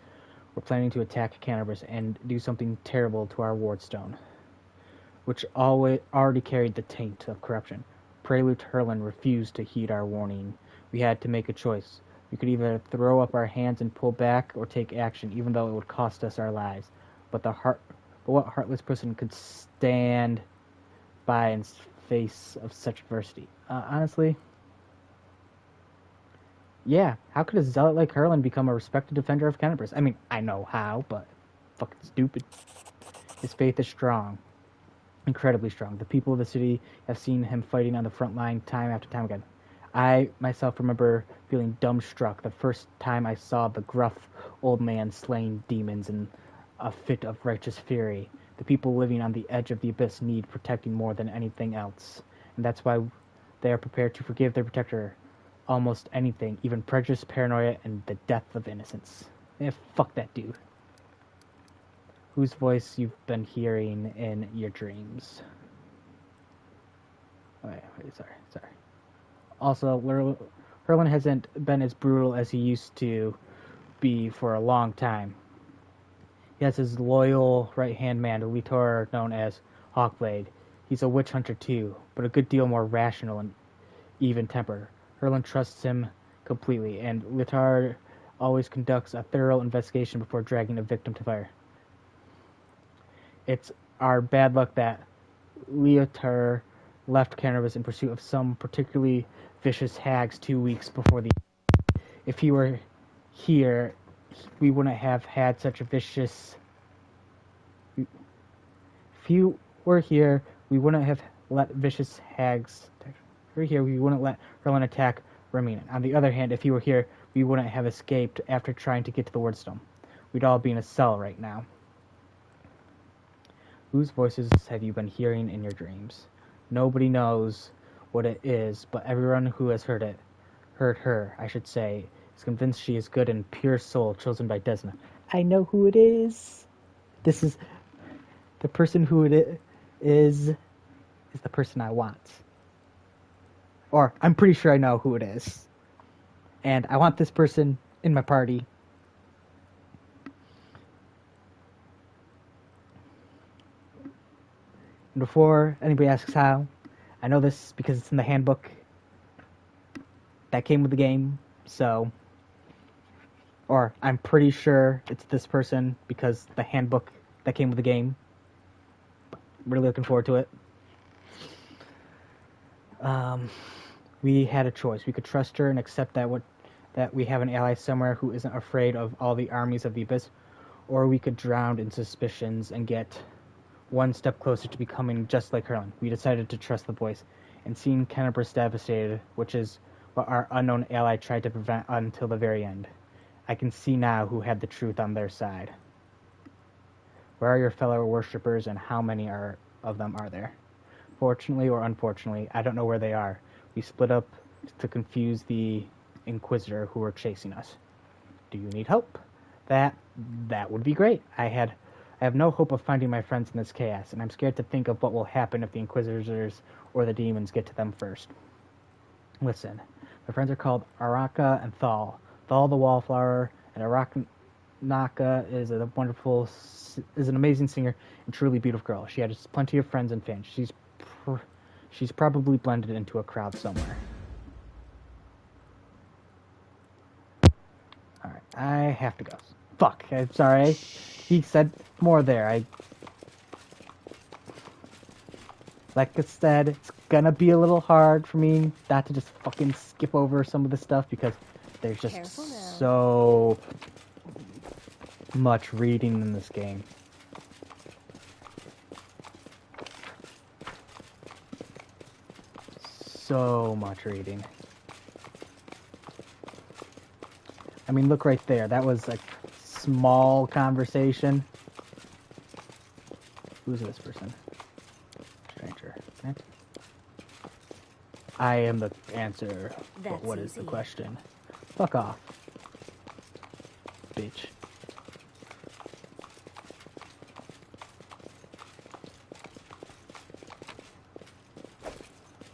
were planning to attack Cannabis and do something terrible to our wardstone, which already carried the taint of corruption. Prelude Herlin refused to heed our warning. We had to make a choice. We could either throw up our hands and pull back, or take action, even though it would cost us our lives. But what heartless person could stand by in face of such adversity? Honestly, yeah. How could a zealot like Herlin become a respected defender of Cannabis? I mean, I know how, but fucking stupid. His faith is strong. Incredibly strong. The people of the city have seen him fighting on the front line time after time again. I myself remember feeling dumbstruck the first time I saw the gruff old man slaying demons in a fit of righteous fury. The people living on the edge of the abyss need protecting more than anything else, and that's why they are prepared to forgive their protector almost anything, even prejudice, paranoia, and the death of innocence. Eh, fuck that dude. Whose voice you've been hearing in your dreams. Wait, sorry. Also, Herlin hasn't been as brutal as he used to be for a long time. He has his loyal right-hand man, a Litor known as Hawkblade. He's a witch hunter too, but a good deal more rational and even-tempered. Herlin trusts him completely, and Litor always conducts a thorough investigation before dragging a victim to fire. It's our bad luck that Litor left Cannabis in pursuit of some particularly vicious hags 2 weeks before the... If he were here, we wouldn't have had such a vicious... If he were here, we wouldn't have let vicious hags... If he were here, we wouldn't let Herlin attack Ramin. On the other hand, if he were here, we wouldn't have escaped after trying to get to the Wordstone. We'd all be in a cell right now. Whose voices have you been hearing in your dreams? Nobody knows what it is, but everyone who has heard her, I should say, is convinced she is good and pure soul chosen by Desna. I know who it is. This is the person who it is the person I want. Or I'm pretty sure I know who it is. And I want this person in my party. And before anybody asks how, I know this because it's in the handbook that came with the game, so... Or I'm pretty sure it's this person because the handbook that came with the game. Really looking forward to it. We had a choice. We could trust her and accept that we have an ally somewhere who isn't afraid of all the armies of the Abyss, or we could drown in suspicions and get one step closer to becoming just like Herlin. We decided to trust the boys, and seeing Canterbury devastated, which is what our unknown ally tried to prevent until the very end. I can see now who had the truth on their side. Where are your fellow worshippers, and how many of them are there? Fortunately or unfortunately, I don't know where they are. We split up to confuse the Inquisitor who were chasing us. Do you need help? That would be great. I have no hope of finding my friends in this chaos, and I'm scared to think of what will happen if the Inquisitors or the demons get to them first. Listen, my friends are called Araka and Thal. Thal the Wallflower, and Araknaka is an amazing singer and truly beautiful girl. She has plenty of friends and fans. She's probably blended into a crowd somewhere. Alright, I have to go. Fuck, I'm sorry. He said more there. Like I said, it's gonna be a little hard for me not to just fucking skip over some of the stuff because there's just so much reading in this game. So much reading. I mean, look right there. That was a small conversation. Who's this person? Stranger. Okay. I am the answer. But what is the question? Fuck off. Bitch.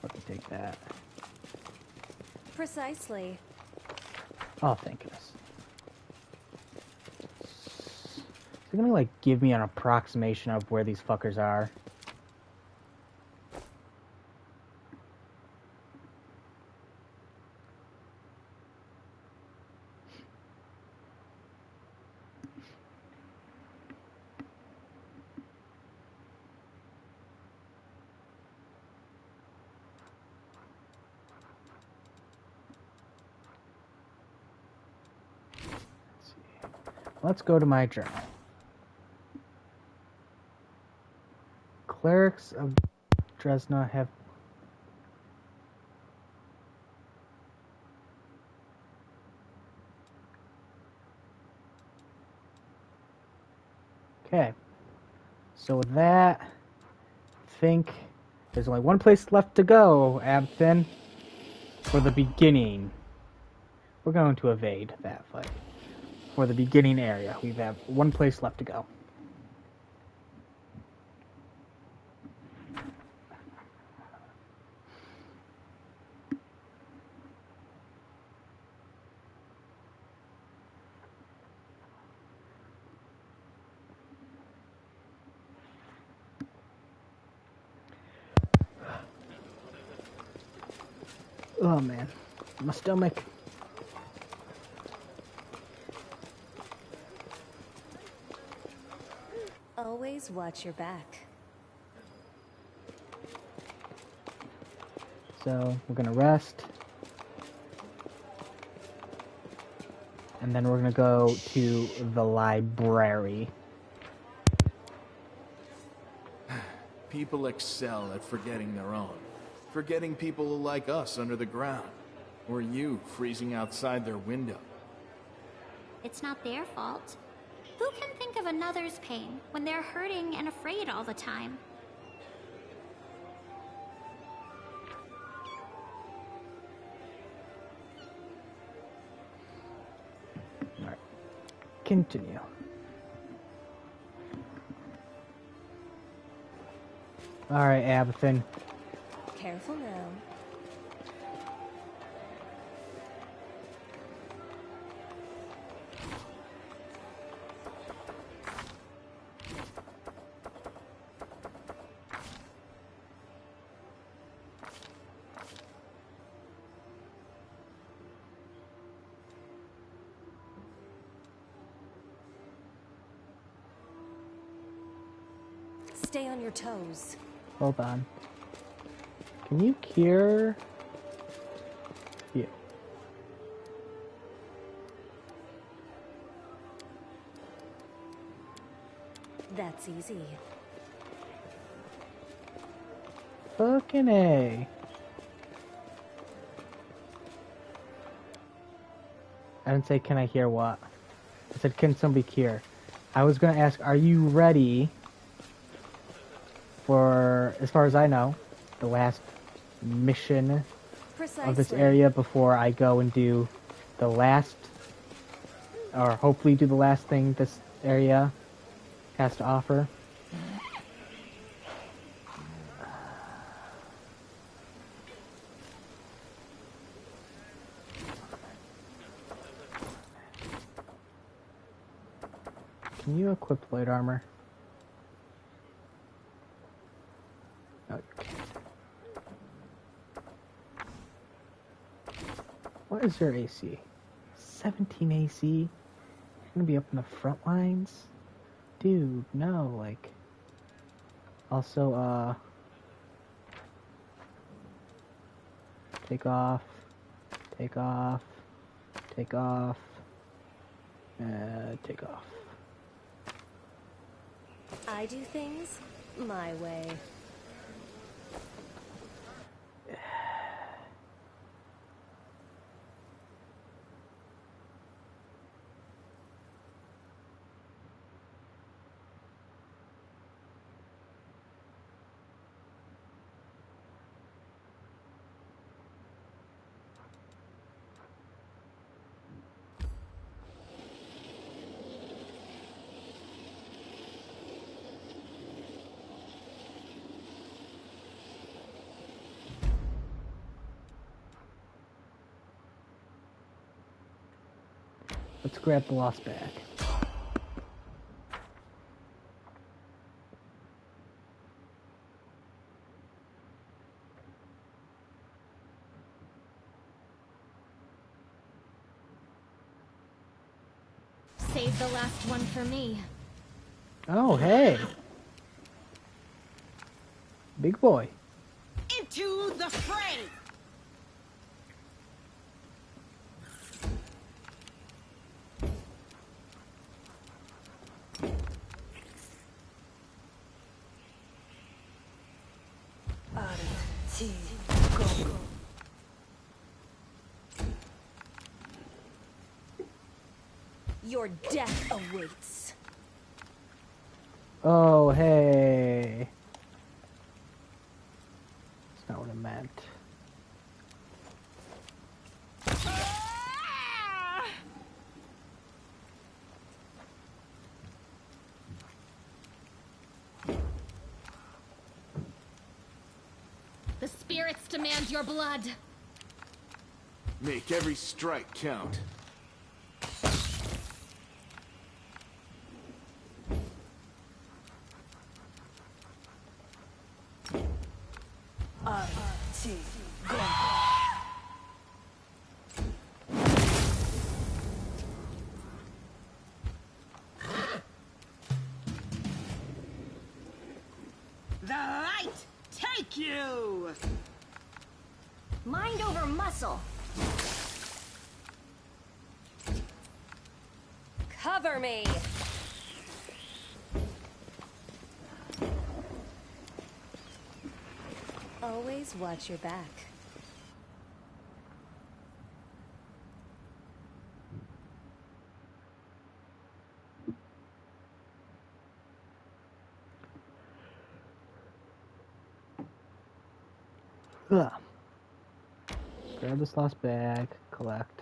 Let me take that. Precisely. Oh, thank goodness. Is it gonna, like, give me an approximation of where these fuckers are? Let's go to my journal. Clerics of Dresna have... Okay. So with that, I think there's only one place left to go, Abthin, for the beginning. we're going to evade that fight. For the beginning area, we have one place left to go. Oh man, my stomach. Always watch your back. So we're gonna rest. And then we're gonna go to the library. People excel at forgetting their own. Forgetting people like us under the ground. Or you freezing outside their window. It's not their fault. Who can think of another's pain when they're hurting and afraid all the time? Alright. Continue. Alright, Abathan. Careful now. Stay on your toes. Hold on. Can you cure? Yeah. That's easy. Fucking A. I didn't say, can I hear what? I said, can somebody cure? I was going to ask, are you ready for, as far as I know, the last mission of this Precisely. area before I go and do the last, or hopefully do the last thing this area has to offer? Can you equip light armor? No, you can't. What is your AC? 17 AC? You're gonna be up in the front lines? Dude, no, like... Also, take off, take off, take off, take off. I do things my way. Let's grab the lost bag. Save the last one for me. Oh, hey! Big boy. Into the fray! Your death awaits. Oh, hey! That's not what I meant. The spirits demand your blood. Make every strike count. The light take you! Mind over muscle. Cover me. Always watch your back. Ugh. Grab this lost bag, collect.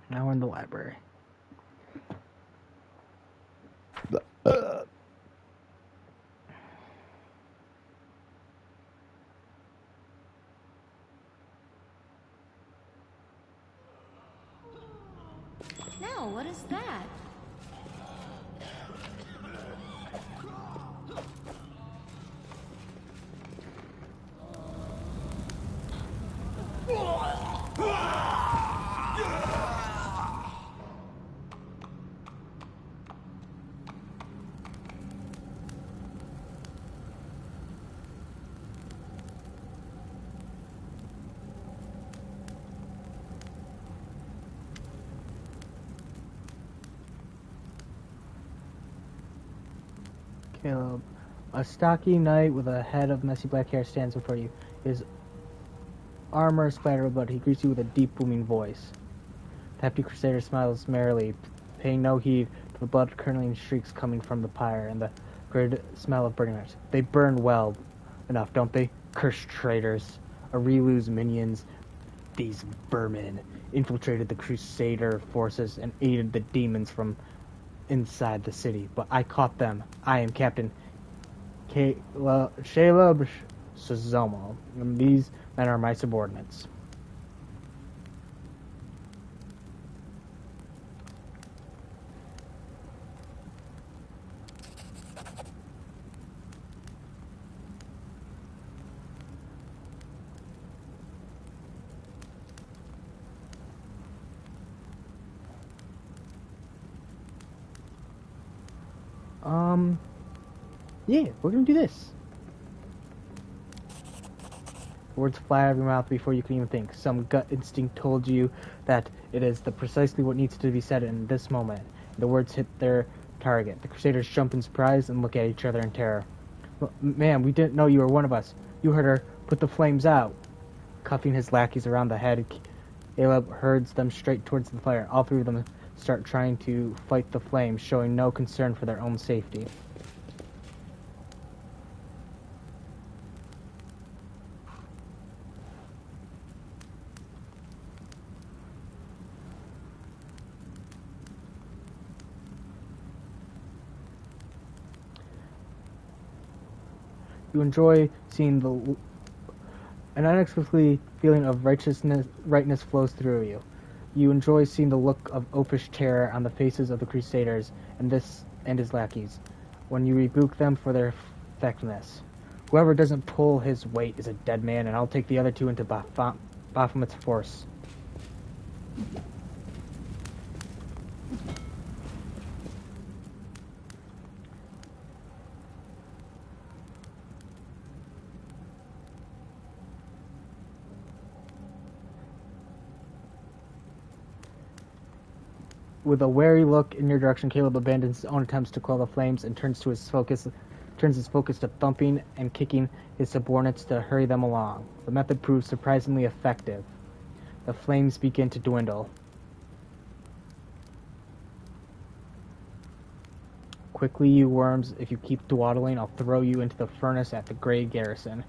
Now we're in the library. No, what is that? Caleb, a stocky knight with a head of messy black hair stands before you. His armor splattered with blood. He greets you with a deep, booming voice. The hefty crusader smiles merrily, paying no heed to the blood-curdling shrieks coming from the pyre and the grid smell of burning iron. They burn well enough, don't they? Cursed traitors, Arelu's minions. These vermin infiltrated the crusader forces and aided the demons from inside the city, but I caught them. I am Captain Caleb Suzomo, and these men are my subordinates. Yeah, we're gonna do this. Words fly out of your mouth before you can even think. Some gut instinct told you that it is precisely what needs to be said in this moment. The words hit their target. The Crusaders jump in surprise and look at each other in terror. Ma'am, we didn't know you were one of us. You heard her put the flames out. Cuffing his lackeys around the head, Caleb herds them straight towards the fire. All three of them start trying to fight the flames, showing no concern for their own safety. You enjoy seeing an unexpected feeling of rightness flows through you. You enjoy seeing the look of oafish terror on the faces of the Crusaders and his lackeys when you rebuke them for their effectiveness. Whoever doesn't pull his weight is a dead man, and I'll take the other two into Baphomet's force. With a wary look in your direction, Caleb abandons his own attempts to quell the flames and turns his focus to thumping and kicking his subordinates to hurry them along. The method proves surprisingly effective. The flames begin to dwindle. Quickly, you worms, if you keep dawdling, I'll throw you into the furnace at the Grey Garrison.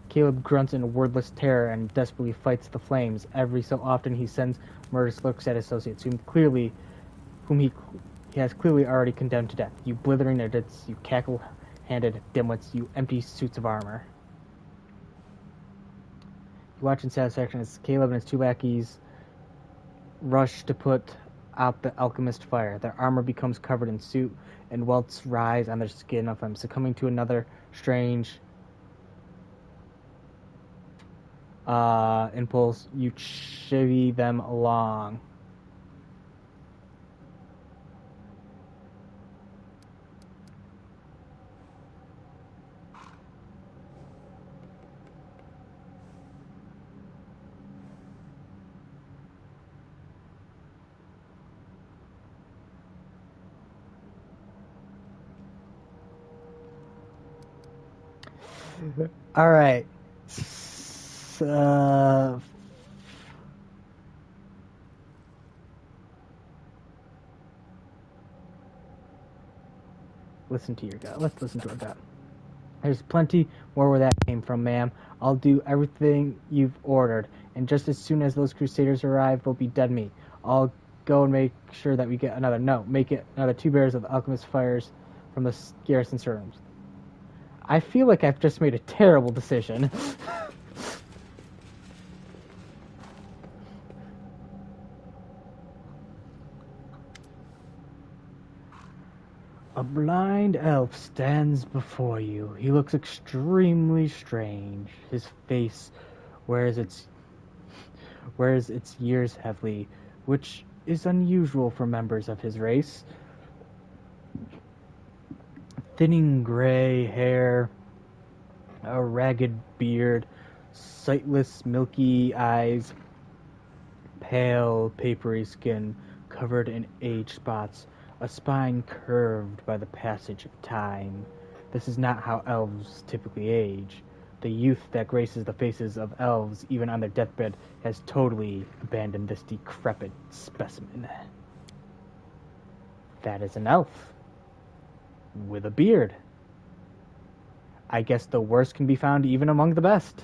Caleb grunts in wordless terror and desperately fights the flames. Every so often he sends murderous looks at associates whom he he has clearly already condemned to death. You blithering idiots, you cackle-handed dimwits, you empty suits of armor. You watch in satisfaction as Caleb and his two lackeys rush to put out the alchemist fire. Their armor becomes covered in soot, and welts rise on their skin of them, succumbing to another strange impulse. You chivvy them along. All right. Listen to your gut. Let's listen to our gut. There's plenty more where that came from, ma'am. I'll do everything you've ordered, and just as soon as those crusaders arrive, they'll be dead meat. I'll go and make sure that we get make it another 2 bears of alchemist fires from the garrison rooms. I feel like I've just made a terrible decision. A blind elf stands before you. He looks extremely strange. His face wears its years heavily, which is unusual for members of his race. Thinning gray hair, a ragged beard, sightless milky eyes, pale papery skin covered in age spots, a spine curved by the passage of time. This is not how elves typically age. The youth that graces the faces of elves, even on their deathbed, has totally abandoned this decrepit specimen. That is an elf. With a beard. I guess the worst can be found even among the best.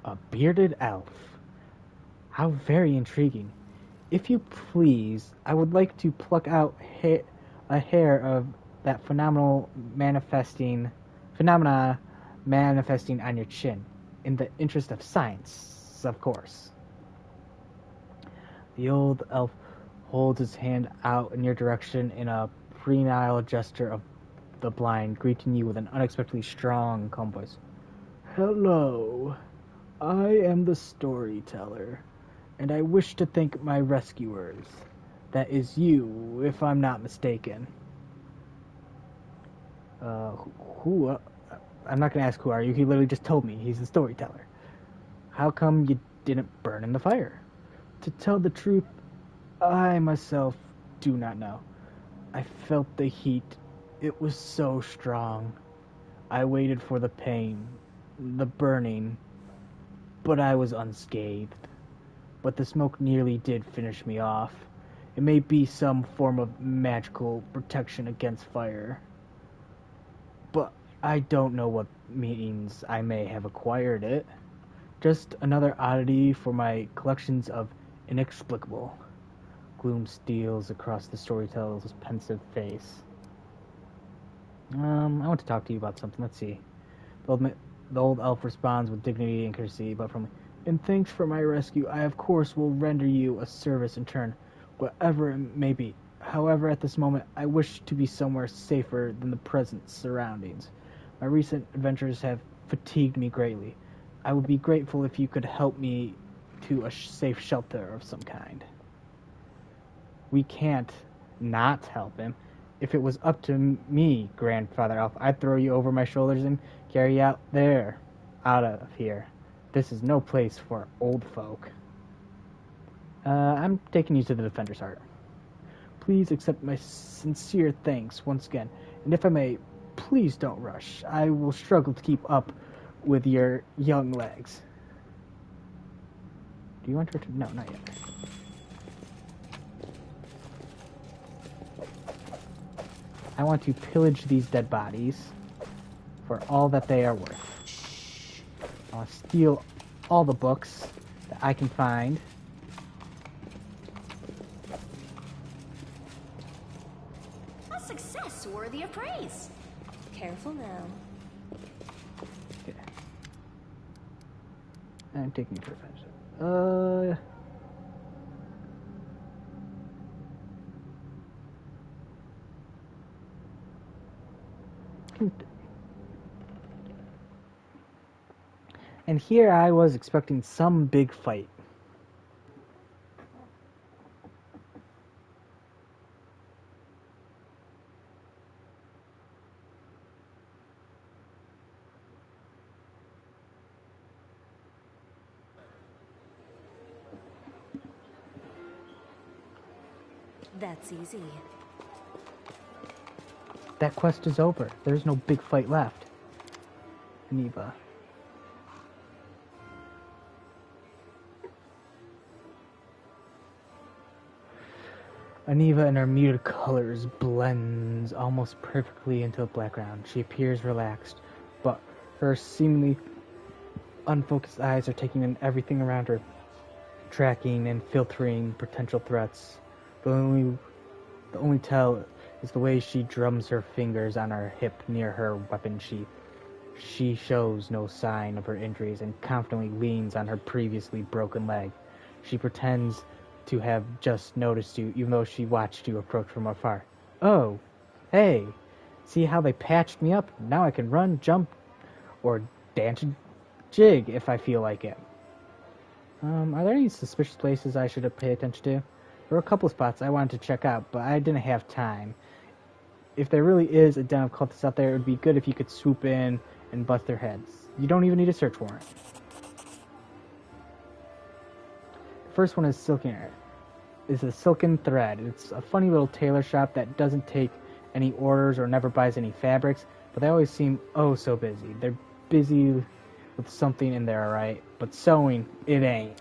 A bearded elf. How very intriguing. If you please, I would like to pluck out a hair of that phenomena manifesting on your chin, in the interest of science, of course. The old elf holds his hand out in your direction in a prenile gesture of the blind, greeting you with an unexpectedly strong, calm voice. Hello, I am the storyteller, and I wish to thank my rescuers. That is you, if I'm not mistaken. Who? I'm not going to ask who are you. He literally just told me he's the storyteller. How come you didn't burn in the fire? To tell the truth, I myself do not know. I felt the heat. It was so strong. I waited for the pain, the burning, but I was unscathed. But the smoke nearly did finish me off. It may be some form of magical protection against fire, but I don't know what means I may have acquired it. Just another oddity for my collections of inexplicable. Gloom steals across the storyteller's pensive face. I want to talk to you about something. Let's see. The old elf responds with dignity and courtesy, but from in thanks for my rescue, I of course will render you a service in turn, whatever it may be. However, at this moment, I wish to be somewhere safer than the present surroundings. My recent adventures have fatigued me greatly. I would be grateful if you could help me to a safe shelter of some kind. We can't not help him. If it was up to me, Grandfather Elf, I'd throw you over my shoulders and carry you out of here. This is no place for old folk. I'm taking you to the Defender's Heart. Please accept my sincere thanks once again, and if I may, please don't rush. I will struggle to keep up with your young legs. Do you want her to? No, not yet. I want to pillage these dead bodies for all that they are worth. I'll steal all the books that I can find. worthy of praise. Careful now. Okay. I'm taking it for offense. And here I was expecting some big fight. That's easy. That quest is over. There's no big fight left. Neva. Aniva in her muted colors blends almost perfectly into the background. She appears relaxed, but her seemingly unfocused eyes are taking in everything around her, tracking and filtering potential threats. The only tell is the way she drums her fingers on her hip near her weapon sheath. She shows no sign of her injuries and confidently leans on her previously broken leg. She pretends to have just noticed you, even though she watched you approach from afar. Oh, hey, see how they patched me up? Now I can run, jump, or dance a jig if I feel like it. Are there any suspicious places I should pay attention to? There were a couple spots I wanted to check out, but I didn't have time. If there really is a den of cultists out there, it would be good if you could swoop in and bust their heads. You don't even need a search warrant. The first one is a Silken Thread. It's a funny little tailor shop that doesn't take any orders or never buys any fabrics, but they always seem oh so busy. They're busy with something in there, alright? But sewing, it ain't.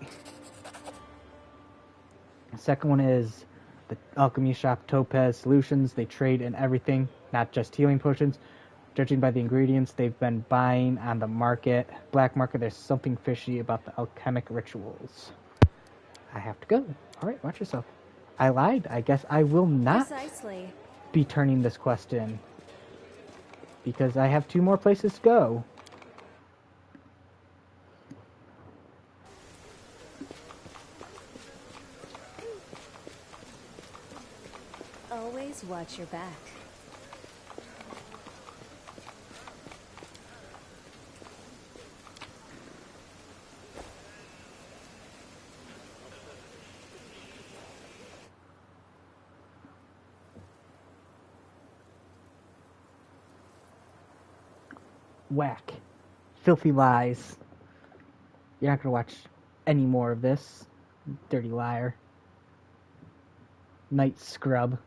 The second one is the alchemy shop Topaz Solutions. They trade in everything, not just healing potions. Judging by the ingredients they've been buying on the black market, there's something fishy about the alchemic rituals. I have to go. Alright, watch yourself. I lied. I guess I will not Precisely. be turning this quest in, because I have 2 more places to go. Always watch your back. Whack. Filthy lies. You're not gonna watch any more of this. Dirty liar. Night scrub.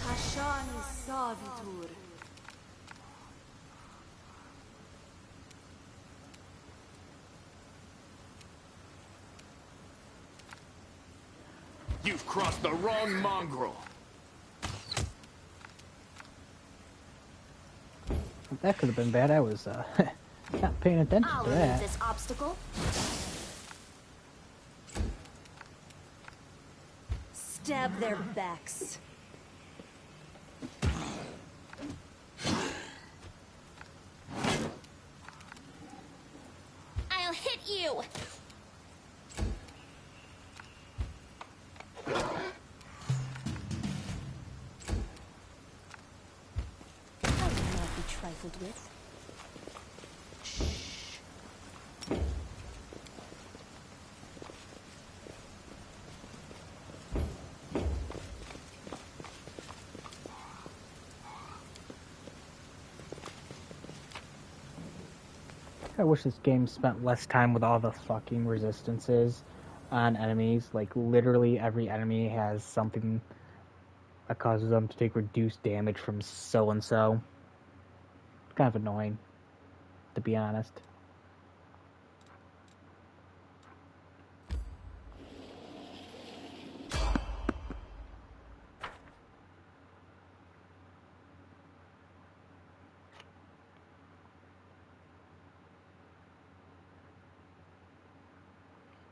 Hashani Savitur. You've crossed the wrong mongrel. That could have been bad. I was not paying attention I'll to remove that. this obstacle. Stab their backs. I'll hit you. I will not be trifled with. I wish this game spent less time with all the fucking resistances on enemies. Like, literally every enemy has something that causes them to take reduced damage from so-and-so. Kind of annoying, to be honest.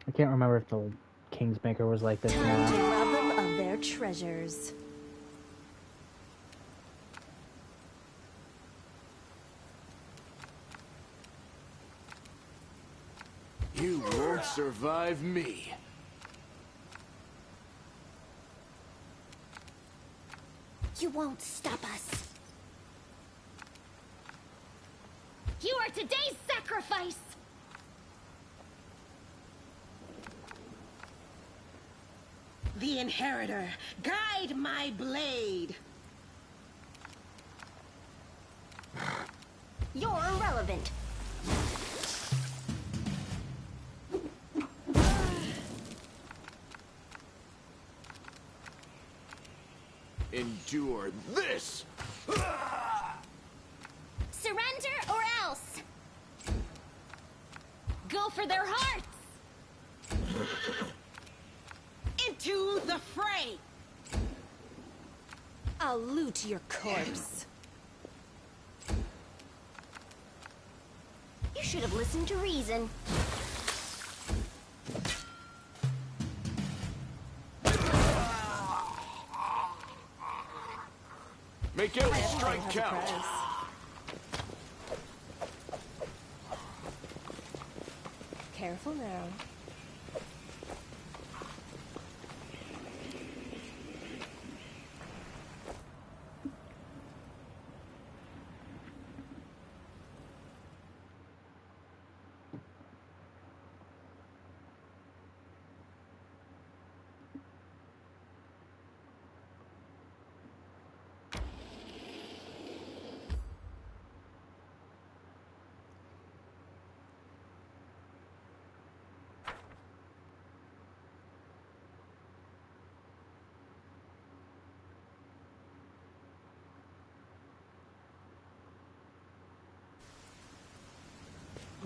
I can't remember if the Kingsmaker was like this or Time to not. rob them of their treasures. You won't survive me. You won't stop us. You are today's sacrifice! The Inheritor, guide my blade. You're irrelevant. Endure this! Surrender or else! Go for their hearts! Into the fray. I'll loot your corpse. You should have listened to reason. Make every strike Has a count. price. Careful now.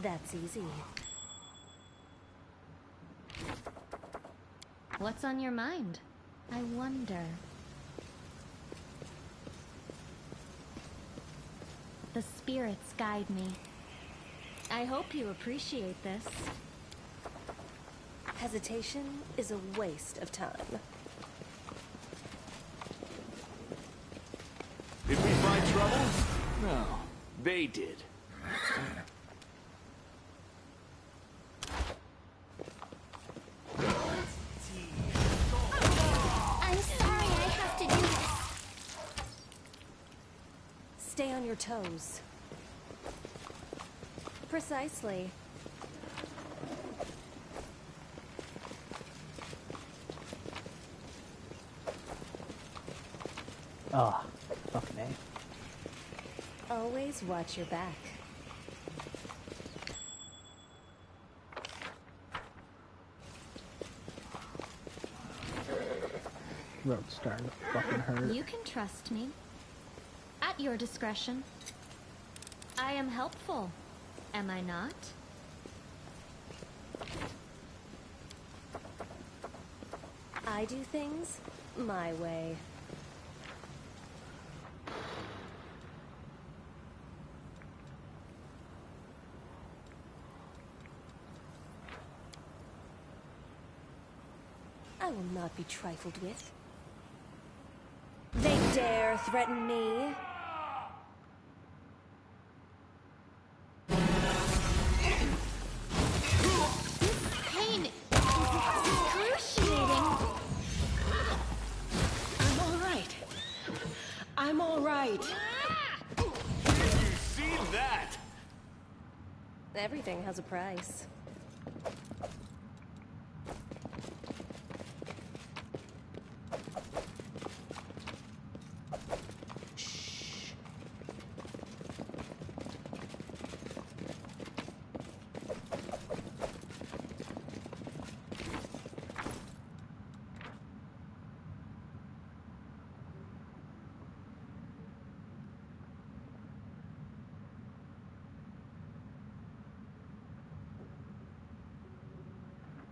That's easy. What's on your mind? I wonder. The spirits guide me. I hope you appreciate this. Hesitation is a waste of time. Did we find trouble? No, they did. I'm sorry I have to do this. Stay on your toes. Precisely. Oh, fucking A. Always watch your back. Throat starting to fucking hurt. You can trust me. At your discretion. I am helpful, am I not? I do things my way. I will not be trifled with. They dare threaten me? Pain is excruciating. I'm all right. I'm all right. You see that? Everything has a price.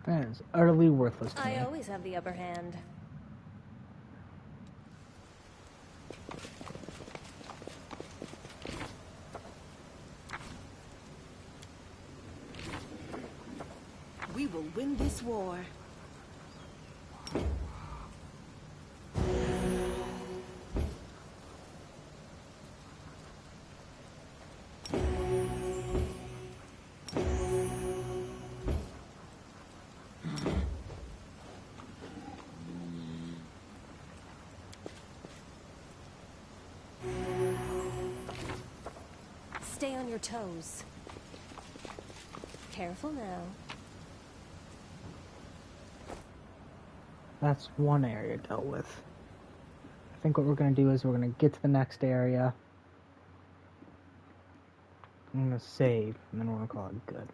That is utterly worthless to me. I always have the upper hand. We will win this war. Stay on your toes. Careful now. That's one area dealt with. I think what we're going to do is we're going to get to the next area. I'm going to save, and then we're going to call it good.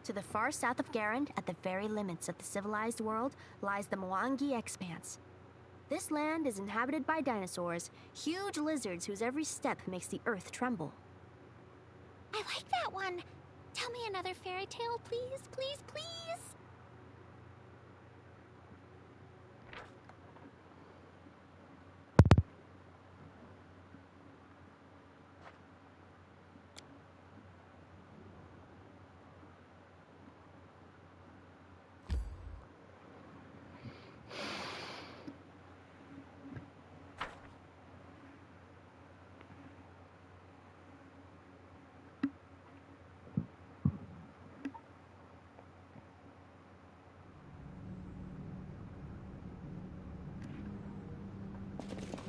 To the far south of Garand, at the very limits of the civilized world, lies the Mwangi Expanse. This land is inhabited by dinosaurs, huge lizards whose every step makes the earth tremble. I like that one. Tell me another fairy tale, please, please, please.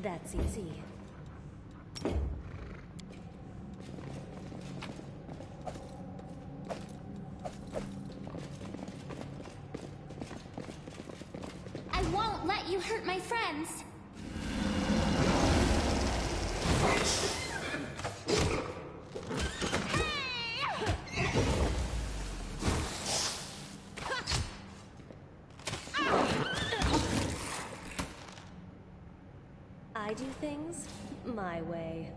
That's easy. I won't let you hurt my friends. I do things my way.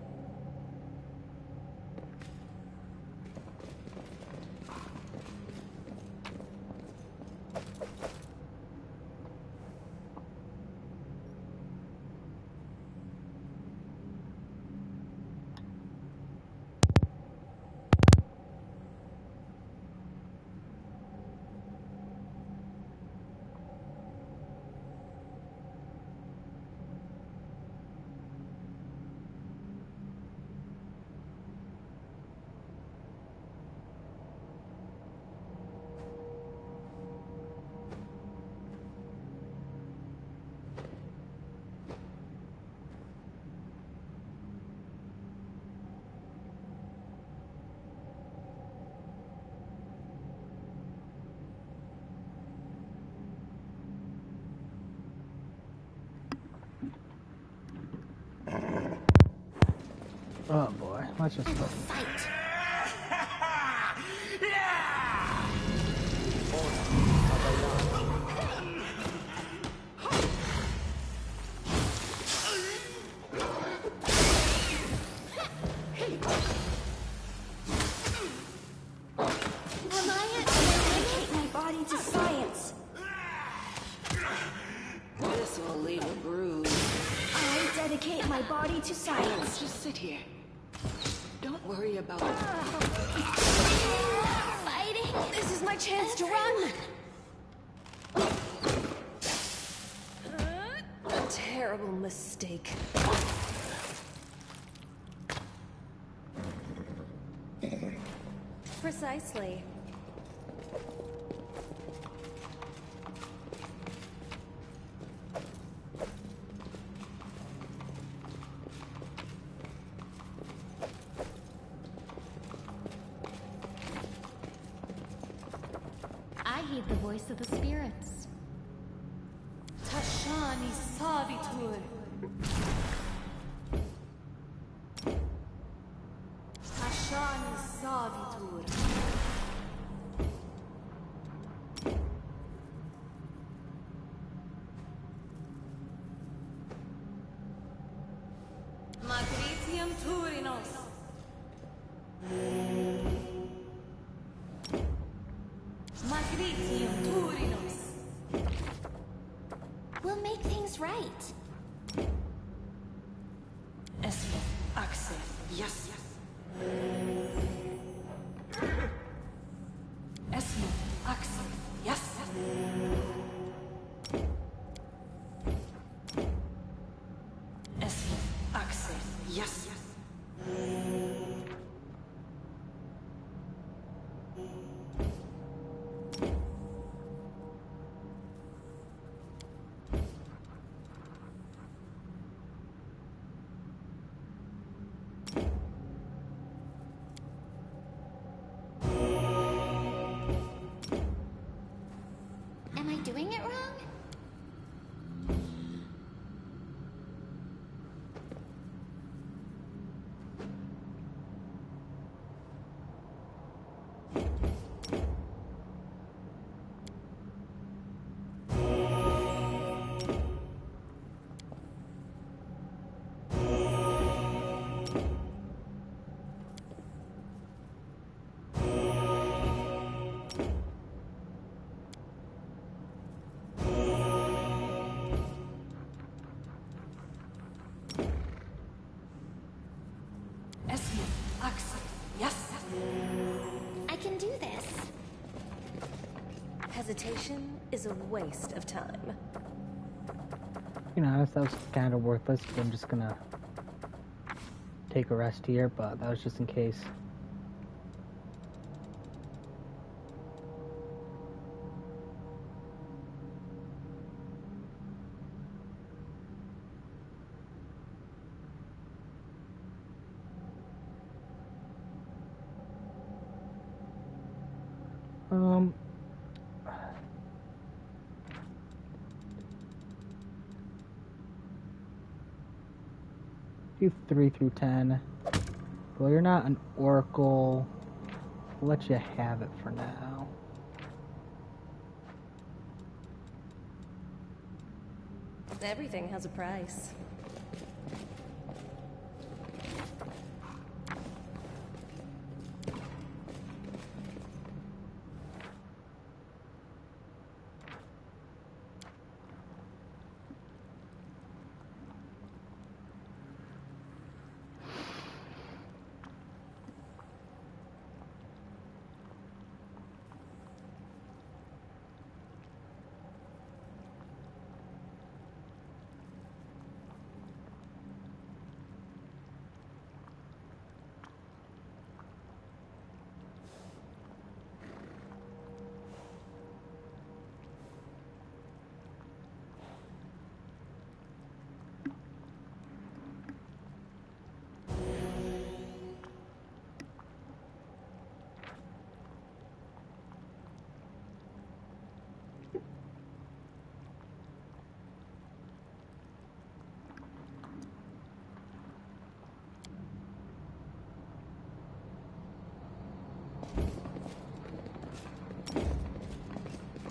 Oh boy, let's just go. Dedicate my body to science. This will leave a bruise. I dedicate my body to science. Just sit here. Don't worry about it. Fighting. This is my chance to run! A terrible mistake. Precisely. heed the voice of the spirits. Tashani Savitur. Tashani Savitur. Magritium Turinos. Magritium Turinos. We'll make things right. Esmo, Axel, yes. Esmo, Axel, yes. Esmo, Axel, yes. Am I doing it wrong? Esmo, Axel, yes. I can do this. Hesitation is a waste of time. You know, that was kind of worthless. But I'm just gonna take a rest here, but that was just in case. Do 3 through 10. Well, you're not an oracle. We'll let you have it for now. Everything has a price.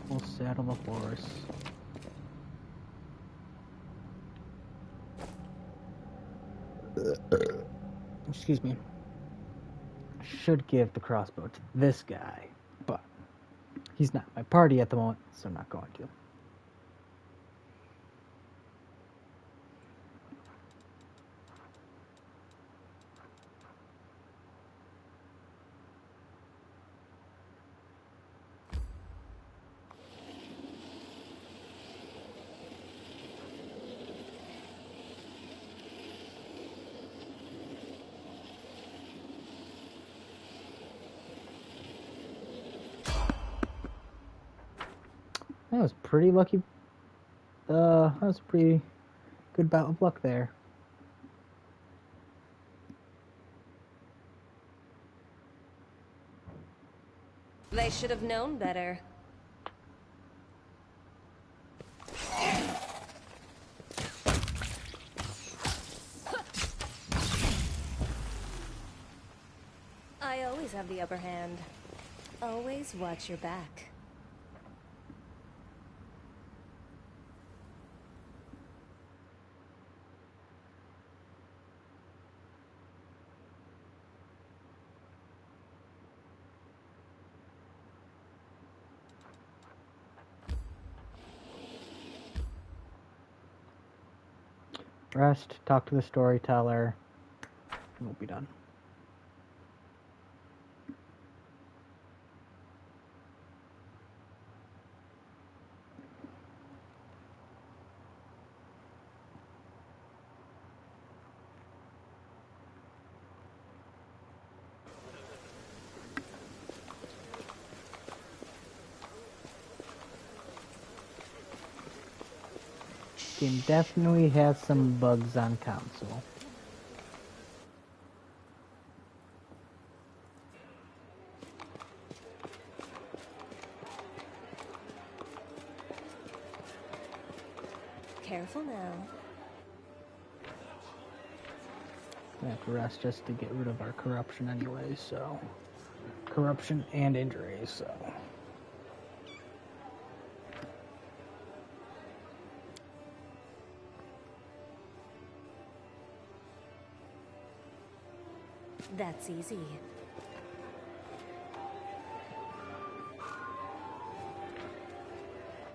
We'll saddle the horse. Excuse me. Should give the crossbow to this guy, but he's not my party at the moment, so I'm not going to. That was pretty lucky. That was a pretty good bout of luck there. They should have known better. I always have the upper hand. Always watch your back. Rest, talk to the storyteller, and we'll be done. Game definitely has some bugs on console. Careful now. We have to rest just to get rid of our corruption anyway, so... Corruption and injuries, so... That's easy. I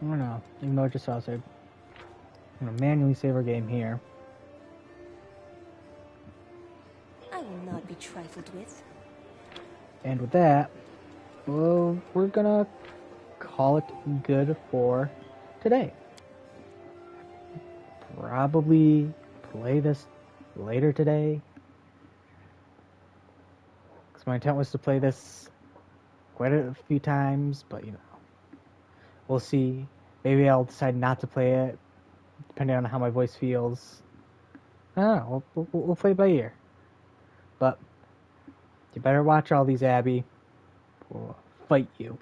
don't know, even though it just saw us, I'm going to manually save our game here. I will not be trifled with. And with that, well, we're gonna call it good for today. Probably play this later today. Because my intent was to play this quite a few times, but you know, we'll see. Maybe I'll decide not to play it, depending on how my voice feels. I don't know, we'll play it by ear. But you better watch all these, Abby. We'll fight you.